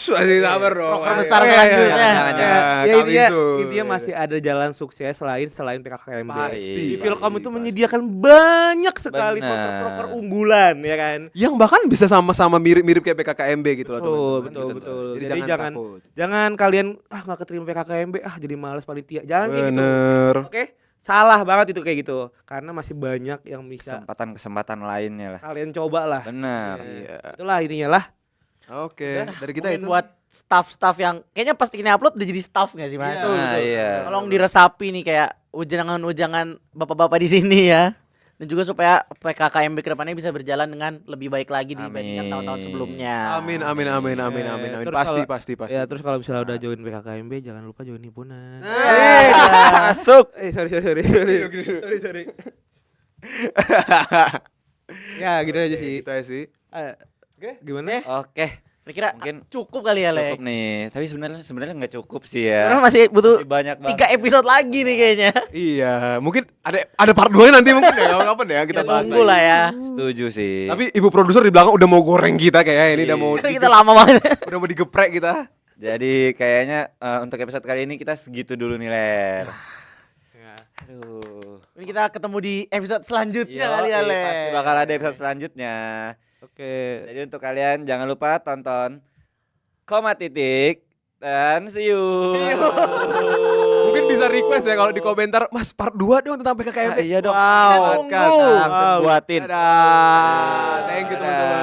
Masih sabar dong. Proker besar Ayo, selanjutnya. Jangan, Ya, coming intinya, soon. intinya masih ada jalan sukses selain PKKMB. Pasti, Di Philcom pasti, itu pasti. menyediakan banyak sekali Benar. proker-proker unggulan ya kan. Yang bahkan bisa sama-sama mirip-mirip kayak PKKMB gitu loh, Betul, teman-teman. betul, Gitu. betul. Jadi, Jadi jangan takut. jangan kalian nggak keterima PKKMB jadi malas panitia. Jangan kayak gitu. Bener. Oke? Salah banget itu kayak gitu. Karena masih banyak yang bisa Kesempatan-kesempatan lainnya lah. kalian coba lah. Benar. Iya. Itulah intinya lah. Oke, dari kita Mungkin itu. buat staff-staff yang kayaknya pas ini upload udah jadi staff nggak sih mas? Nah, iya. Tolong diresapi nih kayak ujangan-ujangan bapak-bapak di sini ya. Dan juga supaya PKKMB kedepannya bisa berjalan dengan lebih baik lagi dibandingkan Amin. tahun-tahun sebelumnya. Amin. Terus Pasti. Ya terus kalau misalnya udah join PKKMB jangan lupa join himpunan. Masuk. Sorry. Ya gitu aja sih. Gitu aja sih. Gimana? Oke. Kira-kira Mungkin cukup kali ya Le. Cukup nih. Tapi sebenarnya nggak cukup sih ya. Karena masih butuh Masih banyak banget. 3 episode lagi nih kayaknya. Iya, mungkin ada part 2 nanti mungkin ya, kapan ya kita Kita bahas. tunggu lah ya. Setuju sih. Tapi ibu produser di belakang udah mau goreng kita kayak ini udah mau Karena kita lama banget. udah mau digeprek kita. Jadi kayaknya untuk episode kali ini kita segitu dulu nih Ler. Aduh. Ini kita ketemu di episode selanjutnya Yoi, kali ya Le. Pasti bakal ada episode selanjutnya. Oke. Jadi untuk kalian jangan lupa tonton Koma Titik dan see you. Mungkin bisa request ya kalau di komentar, Mas part 2 dong tentang PKKMB. Iya dong. Wow. Podcast langsung buatin. Dadah. Thank you teman-teman.